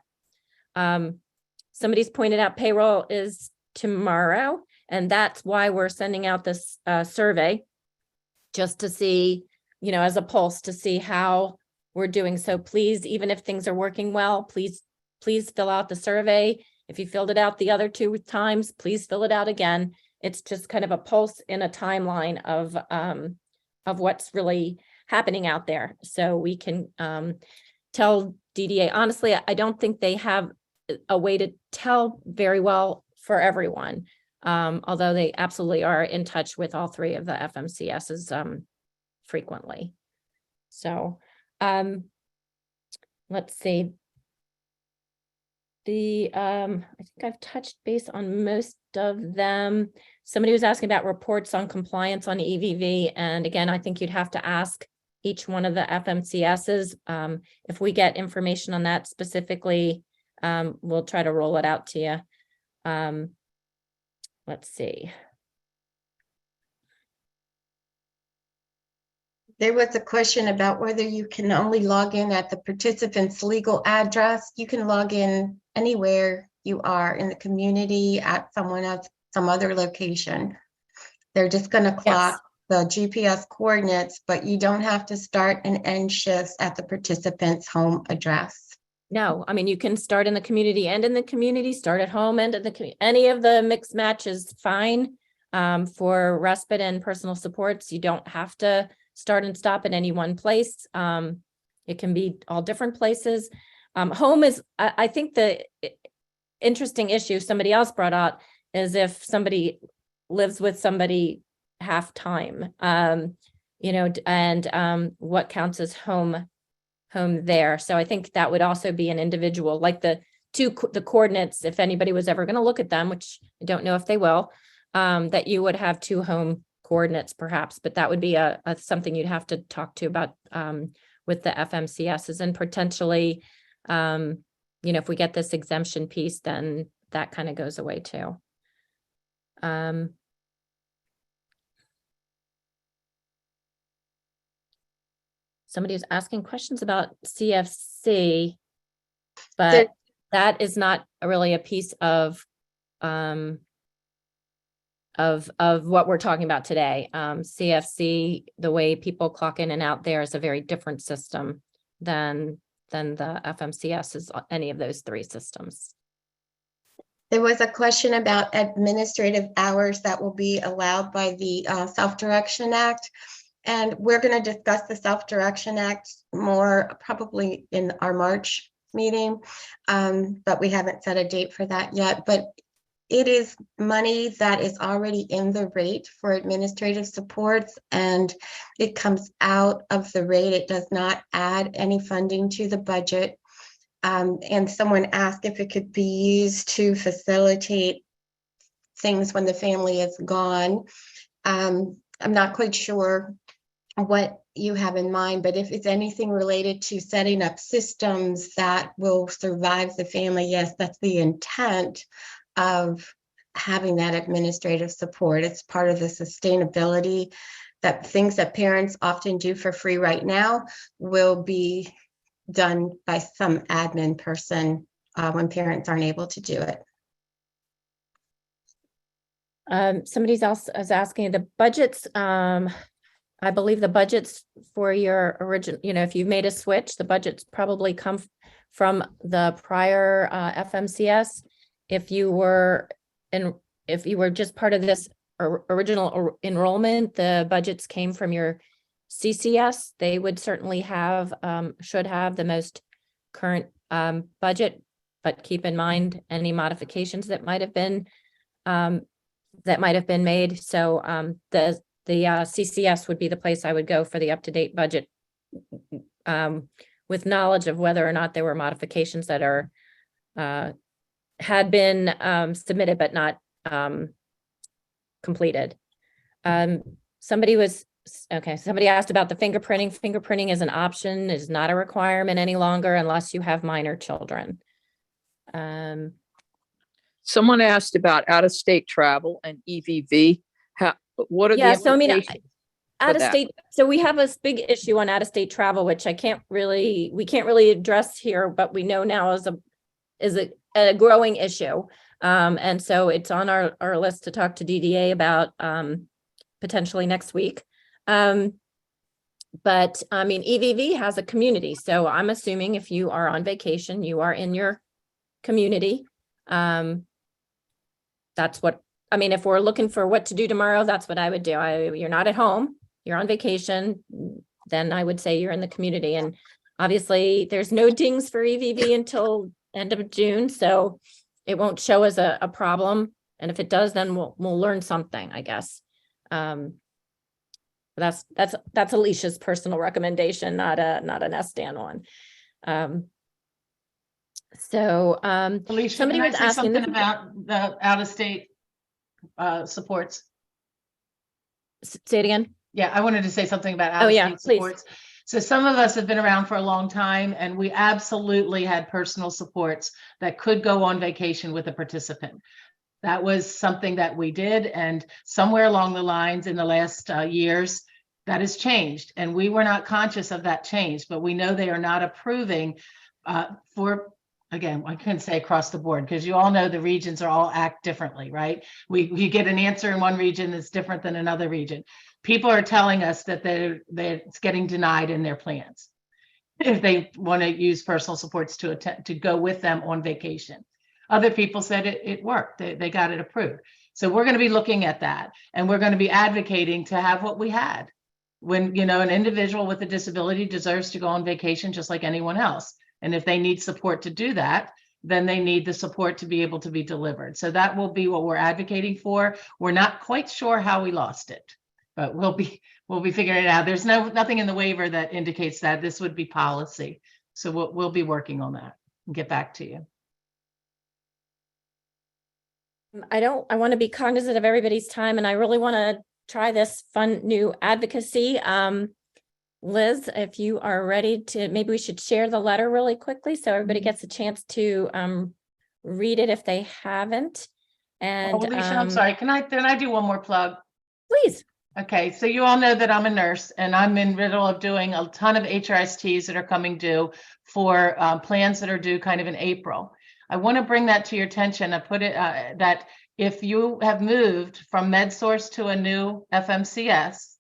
Somebody's pointed out payroll is tomorrow, and that's why we're sending out this survey, just to see, you know, as a pulse, to see how we're doing. So please, even if things are working well, please fill out the survey. If you filled it out the other 2 times, please fill it out again. It's just kind of a pulse in a timeline of what's really happening out there. So we can tell DDA, honestly, I don't think they have a way to tell very well for everyone, although they absolutely are in touch with all 3 of the FMCSs frequently. So let's see. I think I've touched base on most of them. Somebody was asking about reports on compliance on EVV. And again, I think you'd have to ask each one of the FMCSs. If we get information on that specifically, we'll try to roll it out to you. Let's see. There was a question about whether you can only log in at the participant's legal address. You can log in anywhere you are in the community, at someone else, some other location. They're just going to clock the GPS coordinates, but you don't have to start and end shifts at the participant's home address. No, I mean, you can start in the community, end in the community, start at home, end at the community. Any of the mixed match is fine. For respite and personal supports, you don't have to start and stop at any one place. It can be all different places. Home is, I think the interesting issue somebody else brought out is if somebody lives with somebody half time, you know, and what counts as home there. So I think that would also be an individual, like the coordinates, if anybody was ever going to look at them, which I don't know if they will, that you would have 2 home coordinates perhaps, but that would be a something you'd have to talk to about with the FMCSs, and potentially, you know, if we get this exemption piece, then that kind of goes away too. Somebody was asking questions about CFC, but that is not really a piece of of what we're talking about today. CFC, the way people clock in and out there is a very different system than the FMCS is any of those three systems. There was a question about administrative hours that will be allowed by the Self-Direction Act. And we're going to discuss the Self-Direction Act more probably in our March meeting, but we haven't set a date for that yet. But it is money that is already in the rate for administrative supports, and it comes out of the rate. It does not add any funding to the budget. And someone asked if it could be used to facilitate things when the family is gone. I'm not quite sure what you have in mind, but if it's anything related to setting up systems that will survive the family, yes, that's the intent of having that administrative support. It's part of the sustainability, that things that parents often do for free right now will be done by some admin person when parents aren't able to do it. Somebody else is asking the budgets. I believe the budgets for your original, if you've made a switch, the budgets probably come from the prior FMCS. If you were just part of this original enrollment, the budgets came from your CCS. They would certainly have, should have the most current budget, but keep in mind any modifications that might have been made. So the CCS would be the place I would go for the up-to-date budget, with knowledge of whether or not there were modifications that are had been submitted but not completed. Somebody asked about the fingerprinting. Fingerprinting is an option, is not a requirement any longer unless you have minor children. Someone asked about out-of-state travel and EVV. What are the implications? Out of state, so we have a big issue on out-of-state travel, which we can't really address here, but we know now is a growing issue. And so it's on our list to talk to DDA about potentially next week. But I mean, EVV has a community. So I'm assuming if you are on vacation, you are in your community. That's what, I mean, if we're looking for what to do tomorrow, that's what I would do. You're not at home, you're on vacation, then I would say you're in the community. And obviously there's no dings for EVV until end of June. So it won't show as a problem. And if it does, then we'll learn something, I guess. That's Alicia's personal recommendation, not an SDAN one. Alicia, somebody can I was say asking something about the out-of-state supports? Say it again. Yeah, I wanted to say something about Oh, yeah, out-of-state please. supports. So some of us have been around for a long time, and we absolutely had personal supports that could go on vacation with a participant. That was something that we did, and somewhere along the lines in the last years, that has changed. And we were not conscious of that change, but we know they are not approving for, again, I couldn't say across the board, because you all know the regions are all act differently, right? We get an answer in one region that's different than another region. People are telling us that it's getting denied in their plans if they want to use personal supports to go with them on vacation. Other people said it worked. They got it approved. So we're going to be looking at that, and we're going to be advocating to have what we had. When, an individual with a disability deserves to go on vacation just like anyone else. And if they need support to do that, then they need the support to be able to be delivered. So that will be what we're advocating for. We're not quite sure how we lost it, but we'll be figuring it out. There's nothing in the waiver that indicates that. This would be policy. So we'll be working on that and get back to you. I want to be cognizant of everybody's time, and I really want to try this fun new advocacy. Liz, if you are ready to, maybe we should share the letter really quickly so everybody gets a chance to read it if they haven't. And Alicia, I'm sorry, can I do one more plug? Please. Okay, so you all know that I'm a nurse, and I'm in the middle of doing a ton of HRSTs that are coming due for plans that are due kind of in April. I want to bring that to your attention. I put it that if you have moved from MedSource to a new FMCS,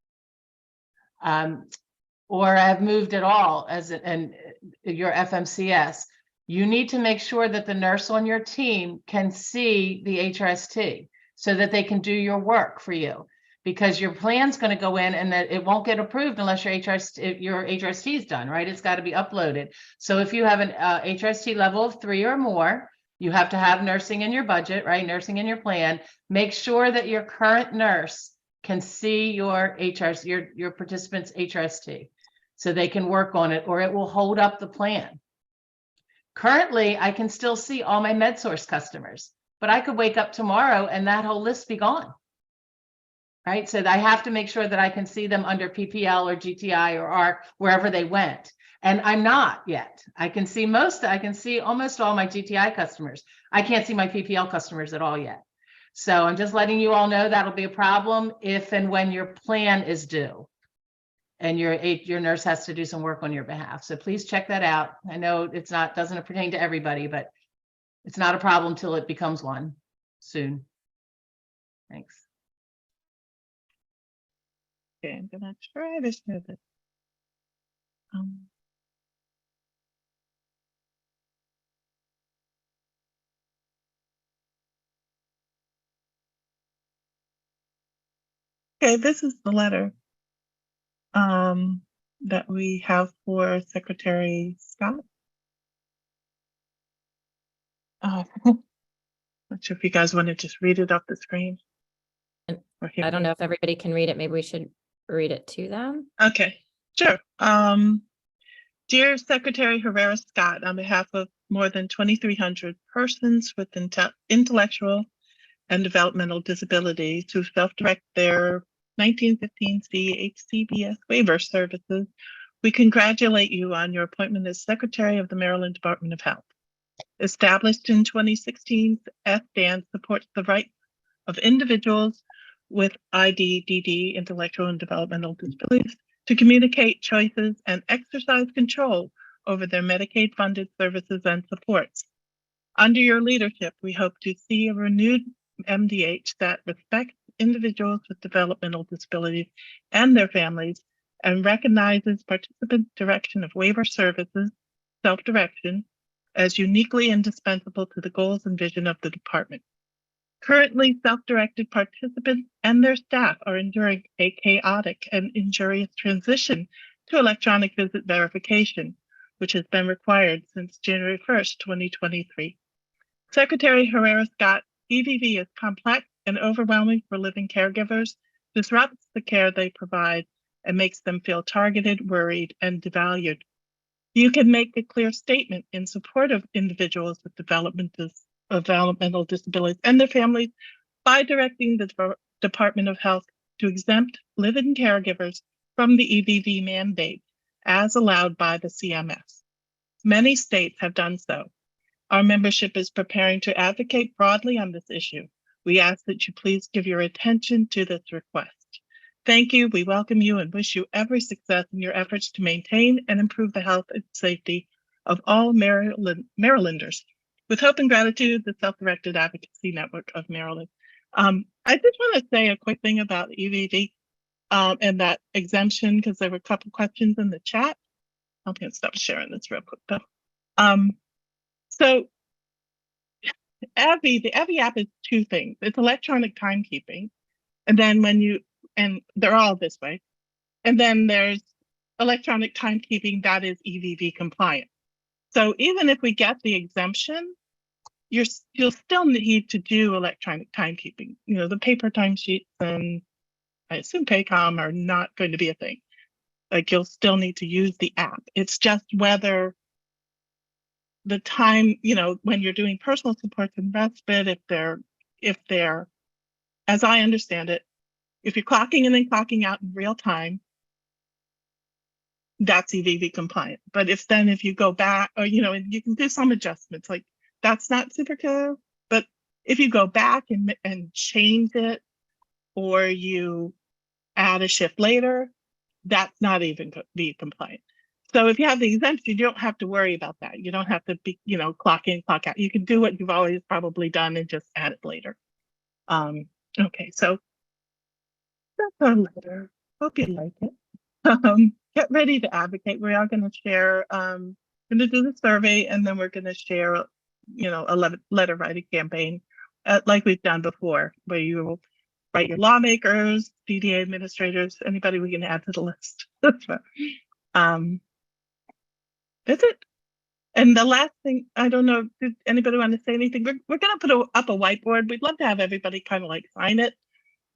or have moved at all as your FMCS, you need to make sure that the nurse on your team can see the HRST so that they can do your work for you. Because your plan's going to go in and that it won't get approved unless your HRST is done, right? It's got to be uploaded. So if you have an HRST level of 3 or more, you have to have nursing in your budget, right? Nursing in your plan. Make sure that your current nurse can see your your participant's HRST so they can work on it, or it will hold up the plan. Currently, I can still see all my MedSource customers, but I could wake up tomorrow and that whole list be gone. Right, so I have to make sure that I can see them under PPL or GTI or ARC, wherever they went. And I'm not yet. I can see almost all my GTI customers. I can't see my PPL customers at all yet. So I'm just letting you all know that'll be a problem if and when your plan is due and your nurse has to do some work on your behalf. So please check that out. I know doesn't pertain to everybody, but it's not a problem till it becomes one soon. Thanks. Okay, I'm gonna try to share this. Okay, this is the letter that we have for Secretary Scott. Not sure if you guys want to just read it off the screen. I don't know if everybody can read it. Maybe we should read it to them. Okay, sure. Dear Secretary Herrera Scott, on behalf of more than 2,300 persons with intellectual and developmental disabilities who self-direct their 1915 CHCBS waiver services, we congratulate you on your appointment as Secretary of the Maryland Department of Health. Established in 2016, SDAN supports the rights of individuals with IDDD, intellectual and developmental disabilities, to communicate choices and exercise control over their Medicaid-funded services and supports. Under your leadership, we hope to see a renewed MDH that respects individuals with developmental disabilities and their families and recognizes participant direction of waiver services, self-direction, as uniquely indispensable to the goals and vision of the department. Currently, self-directed participants and their staff are enduring a chaotic and injurious transition to electronic visit verification, which has been required since January 1st, 2023. Secretary Herrera Scott, EVV is complex and overwhelming for living caregivers, disrupts the care they provide, and makes them feel targeted, worried, and devalued. You can make a clear statement in support of individuals with developmental disabilities and their families by directing the Department of Health to exempt live-in caregivers from the EVV mandate as allowed by the CMS. Many states have done so. Our membership is preparing to advocate broadly on this issue. We ask that you please give your attention to this request. Thank you. We welcome you and wish you every success in your efforts to maintain and improve the health and safety of all Marylanders. With hope and gratitude, the Self-Directed Advocacy Network of Maryland. I just want to say a quick thing about EVV and that exemption, because there were a couple questions in the chat. I'm going to stop sharing this real quick though. So the EVV app is two things. It's electronic timekeeping, and then and they're all this way. And then there's electronic timekeeping that is EVV compliant. So even if we get the exemption, you'll still need to do electronic timekeeping. You know, the paper timesheets and I assume Paycom are not going to be a thing. Like, you'll still need to use the app. It's just whether the time, you know, when you're doing personal supports and respite, if they're, as I understand it, if you're clocking in and clocking out in real time, that's EVV compliant. But if you go back, or, you know, and you can do some adjustments, like that's not super clear. But if you go back and change it, or you add a shift later, that's not even be compliant. So if you have the exemption, you don't have to worry about that. You don't have to be, clock in, clock out. You can do what you've always probably done and just add it later. Okay, so that's our letter. Hope you like it. Get ready to advocate. We are going to share, going to do the survey, and then we're going to share, a letter writing campaign, like we've done before, where you will write your lawmakers, DDA administrators, anybody we can add to the list. That's it. And the last thing, I don't know, did anybody want to say anything? We're going to put up a whiteboard. We'd love to have everybody kind of like sign it.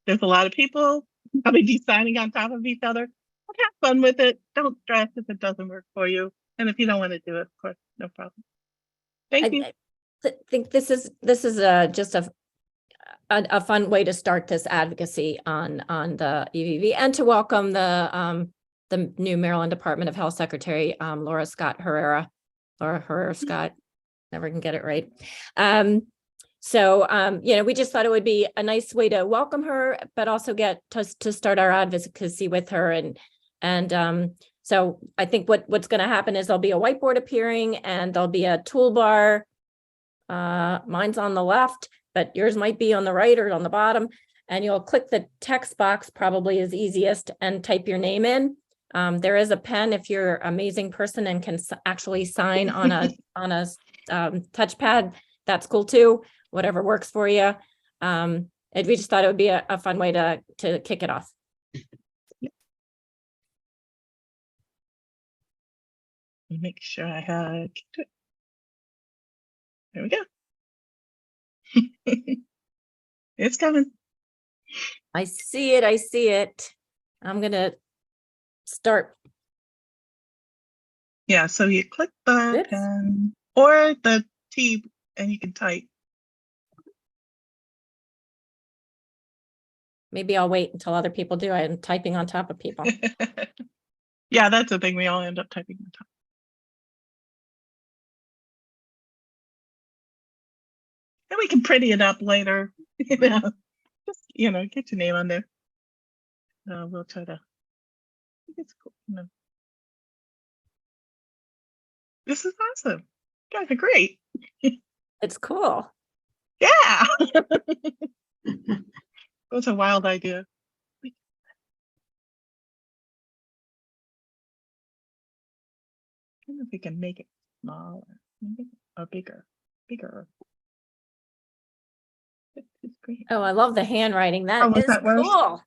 There's a lot of people probably be signing on top of each other. But have fun with it. Don't stress if it doesn't work for you. And if you don't want to do it, of course, no problem. Thank you. I think this is just a fun way to start this advocacy on the EVV, and to welcome the new Maryland Department of Health Secretary, Laura Scott, never can get it right. We just thought it would be a nice way to welcome her, but also get to start our advocacy with her. So I think what's going to happen is there'll be a whiteboard appearing, and there'll be a toolbar. Mine's on the left, but yours might be on the right or on the bottom. And you'll click the text box, probably is easiest, and type your name in. There is a pen if you're an amazing person and can actually sign on a touchpad. That's cool too. Whatever works for you. We just thought it would be a fun way to kick it off. Make sure I had. There we go. It's coming. I see it. I'm gonna start. Yeah, so you click the pen or the T and you can type. Maybe I'll wait until other people do. I'm typing on top of people. Yeah, that's the thing. We all end up typing on top. And we can pretty it up later. Just, get your name on there. We'll try to. I think it's cool. This is awesome. You guys are great. It's cool. Yeah. It was a wild idea. I don't know if we can make it smaller or bigger. It's great. Oh, I love the handwriting. Oh, was That is that worse? cool.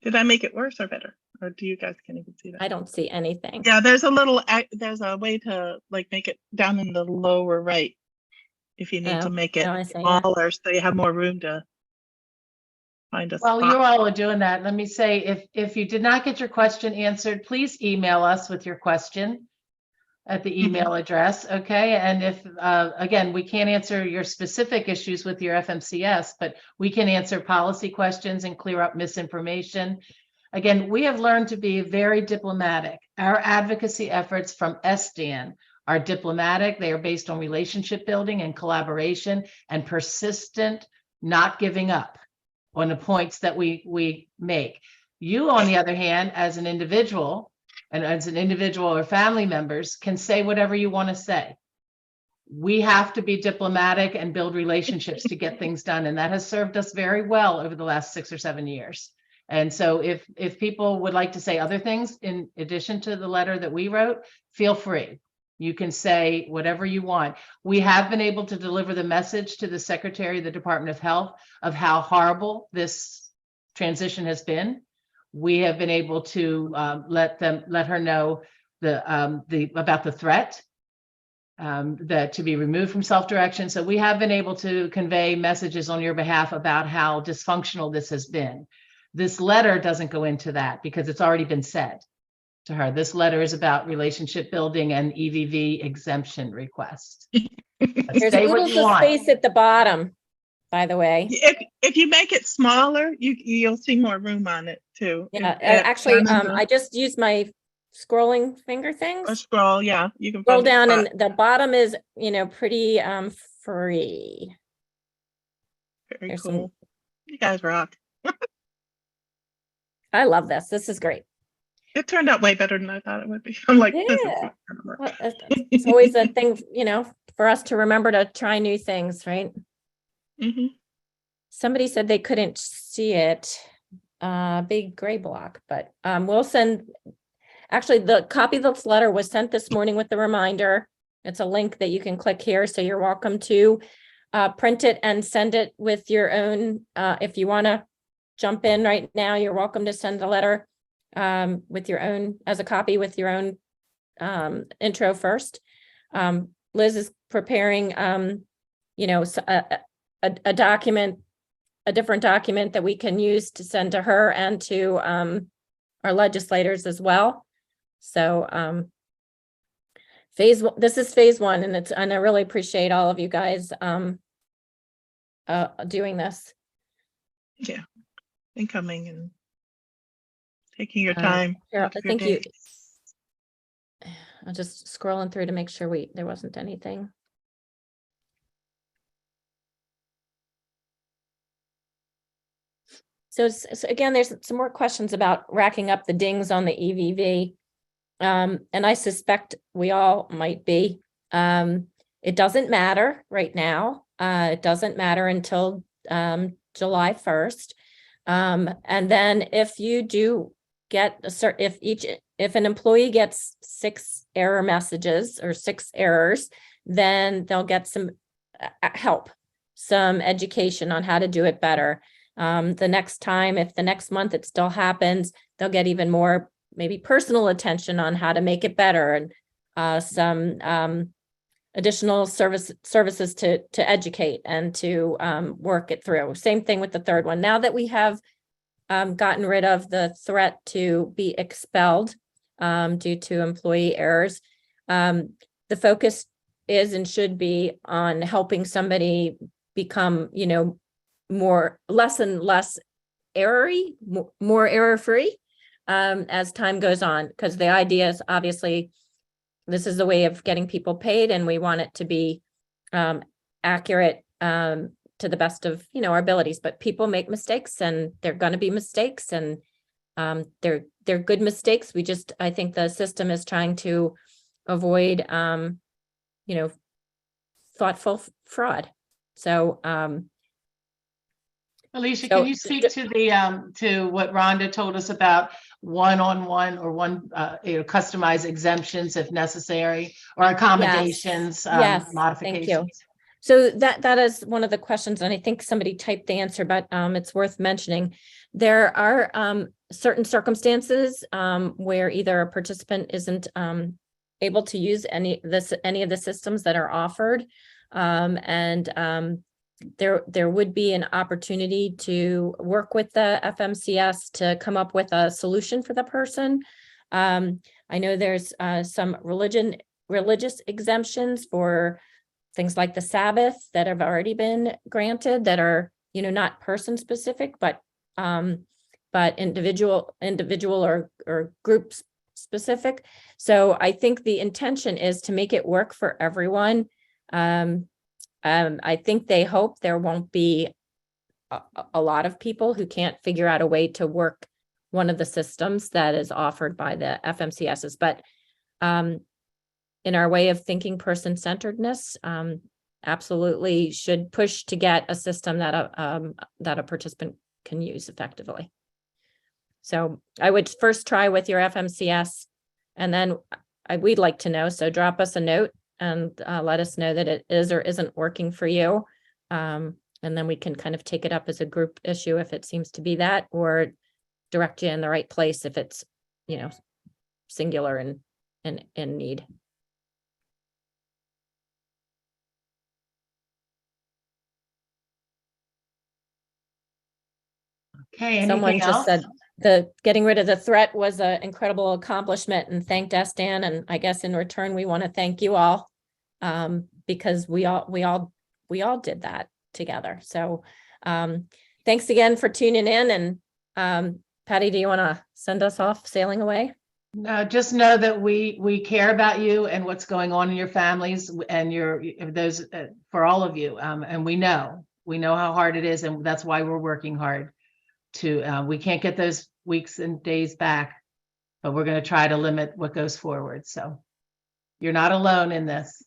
Did I make it worse or better? Or do you guys can't even see that? I don't see anything. Yeah, there's a way to like make it down in the lower right if you need to make it I see, yeah. smaller so you have more room to find a While spot. you all are doing that, let me say, if you did not get your question answered, please email us with your question at the email address, okay? And if, again, we can't answer your specific issues with your FMCS, but we can answer policy questions and clear up misinformation. Again, we have learned to be very diplomatic. Our advocacy efforts from SDAN are diplomatic. They are based on relationship building and collaboration and persistent, not giving up on the points that we make. You, on the other hand, as an individual, and as an individual or family members, can say whatever you want to say. We have to be diplomatic and build relationships to get things done. And that has served us very well over the last 6 or 7 years. And so if people would like to say other things in addition to the letter that we wrote, feel free. You can say whatever you want. We have been able to deliver the message to the Secretary of the Department of Health of how horrible this transition has been. We have been able to let her know about the threat that to be removed from self-direction. So we have been able to convey messages on your behalf about how dysfunctional this has been. This letter doesn't go into that because it's already been said to her. This letter is about relationship building and EVV exemption request. There's oodles of space at the bottom, by the way. If you make it smaller, you'll see more room on it too. Yeah, actually, I just used my scrolling finger things. Or scroll, yeah. You can scroll down, and the bottom is, pretty free. Very There's cool. You guys rock. I love this. This is great. It turned out way better than I thought it would be. I'm like, this is Yeah. not gonna work. Well, it's always a thing, for us to remember to try new things, right? Mhm. Somebody said they couldn't see it, big gray block, but we'll send, actually, the copy of this letter was sent this morning with the reminder. It's a link that you can click here, so you're welcome to print it and send it with your own, if you want to jump in right now, you're welcome to send the letter with your own, as a copy with your own intro first. Liz is preparing, a document, a different document that we can use to send to her and to our legislators as well. So this is phase one, and I really appreciate all of you guys doing this. Yeah. And coming and taking your time. Cheryl, out of I your think you, day. I'm just scrolling through to make sure there wasn't anything. So again, there's some more questions about racking up the dings on the EVV. And I suspect we all might be. It doesn't matter right now. It doesn't matter until July 1st. And then if you do get if an employee gets 6 error messages or 6 errors, then they'll get some help, some education on how to do it better. The next time, if the next month it still happens, they'll get even more maybe personal attention on how to make it better, and some additional services to educate and to work it through. Same thing with the third one. Now that we have gotten rid of the threat to be expelled due to employee errors, the focus is and should be on helping somebody become, less and less error-y, more error-free as time goes on, because the idea is obviously this is the way of getting people paid, and we want it to be accurate to the best of our abilities. But people make mistakes, and they're going to be mistakes, and they're good mistakes. I think the system is trying to avoid thoughtful fraud. So Alicia, So can you speak to the to what Rhonda told us about one-on-one or customized exemptions if necessary, or accommodations, Yes, thank you. modifications? So that is one of the questions, and I think somebody typed the answer, but it's worth mentioning. There are certain circumstances where either a participant isn't able to use any of the systems that are offered, and there would be an opportunity to work with the FMCS to come up with a solution for the person. I know there's some religious exemptions for things like the Sabbath that have already been granted that are, not person specific, but individual or group specific. So I think the intention is to make it work for everyone. I think they hope there won't be a lot of people who can't figure out a way to work one of the systems that is offered by the FMCSs. But in our way of thinking person-centeredness, absolutely should push to get a system that a participant can use effectively. So I would first try with your FMCS, and then we'd like to know. So drop us a note and let us know that it is or isn't working for you. And then we can kind of take it up as a group issue if it seems to be that, or direct you in the right place if it's, singular and in need. Okay, Someone anything just else? said getting rid of the threat was an incredible accomplishment and thanked SDAN. And I guess in return, we want to thank you all because we all did that together. So thanks again for tuning in. And Patty, do you want to send us off sailing away? No, just know that we care about you and what's going on in your families and those for all of you. And we know how hard it is, and that's why we're working hard to. We can't get those weeks and days back, but we're going to try to limit what goes forward. So you're not alone in this.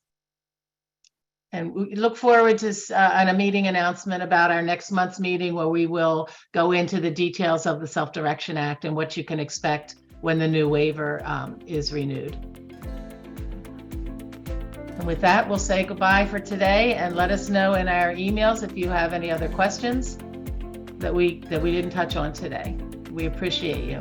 And we look forward to on a meeting announcement about our next month's meeting, where we will go into the details of the Self-Direction Act and what you can expect when the new waiver is renewed. And with that, we'll say goodbye for today, and let us know in our emails if you have any other questions that we didn't touch on today. We appreciate you.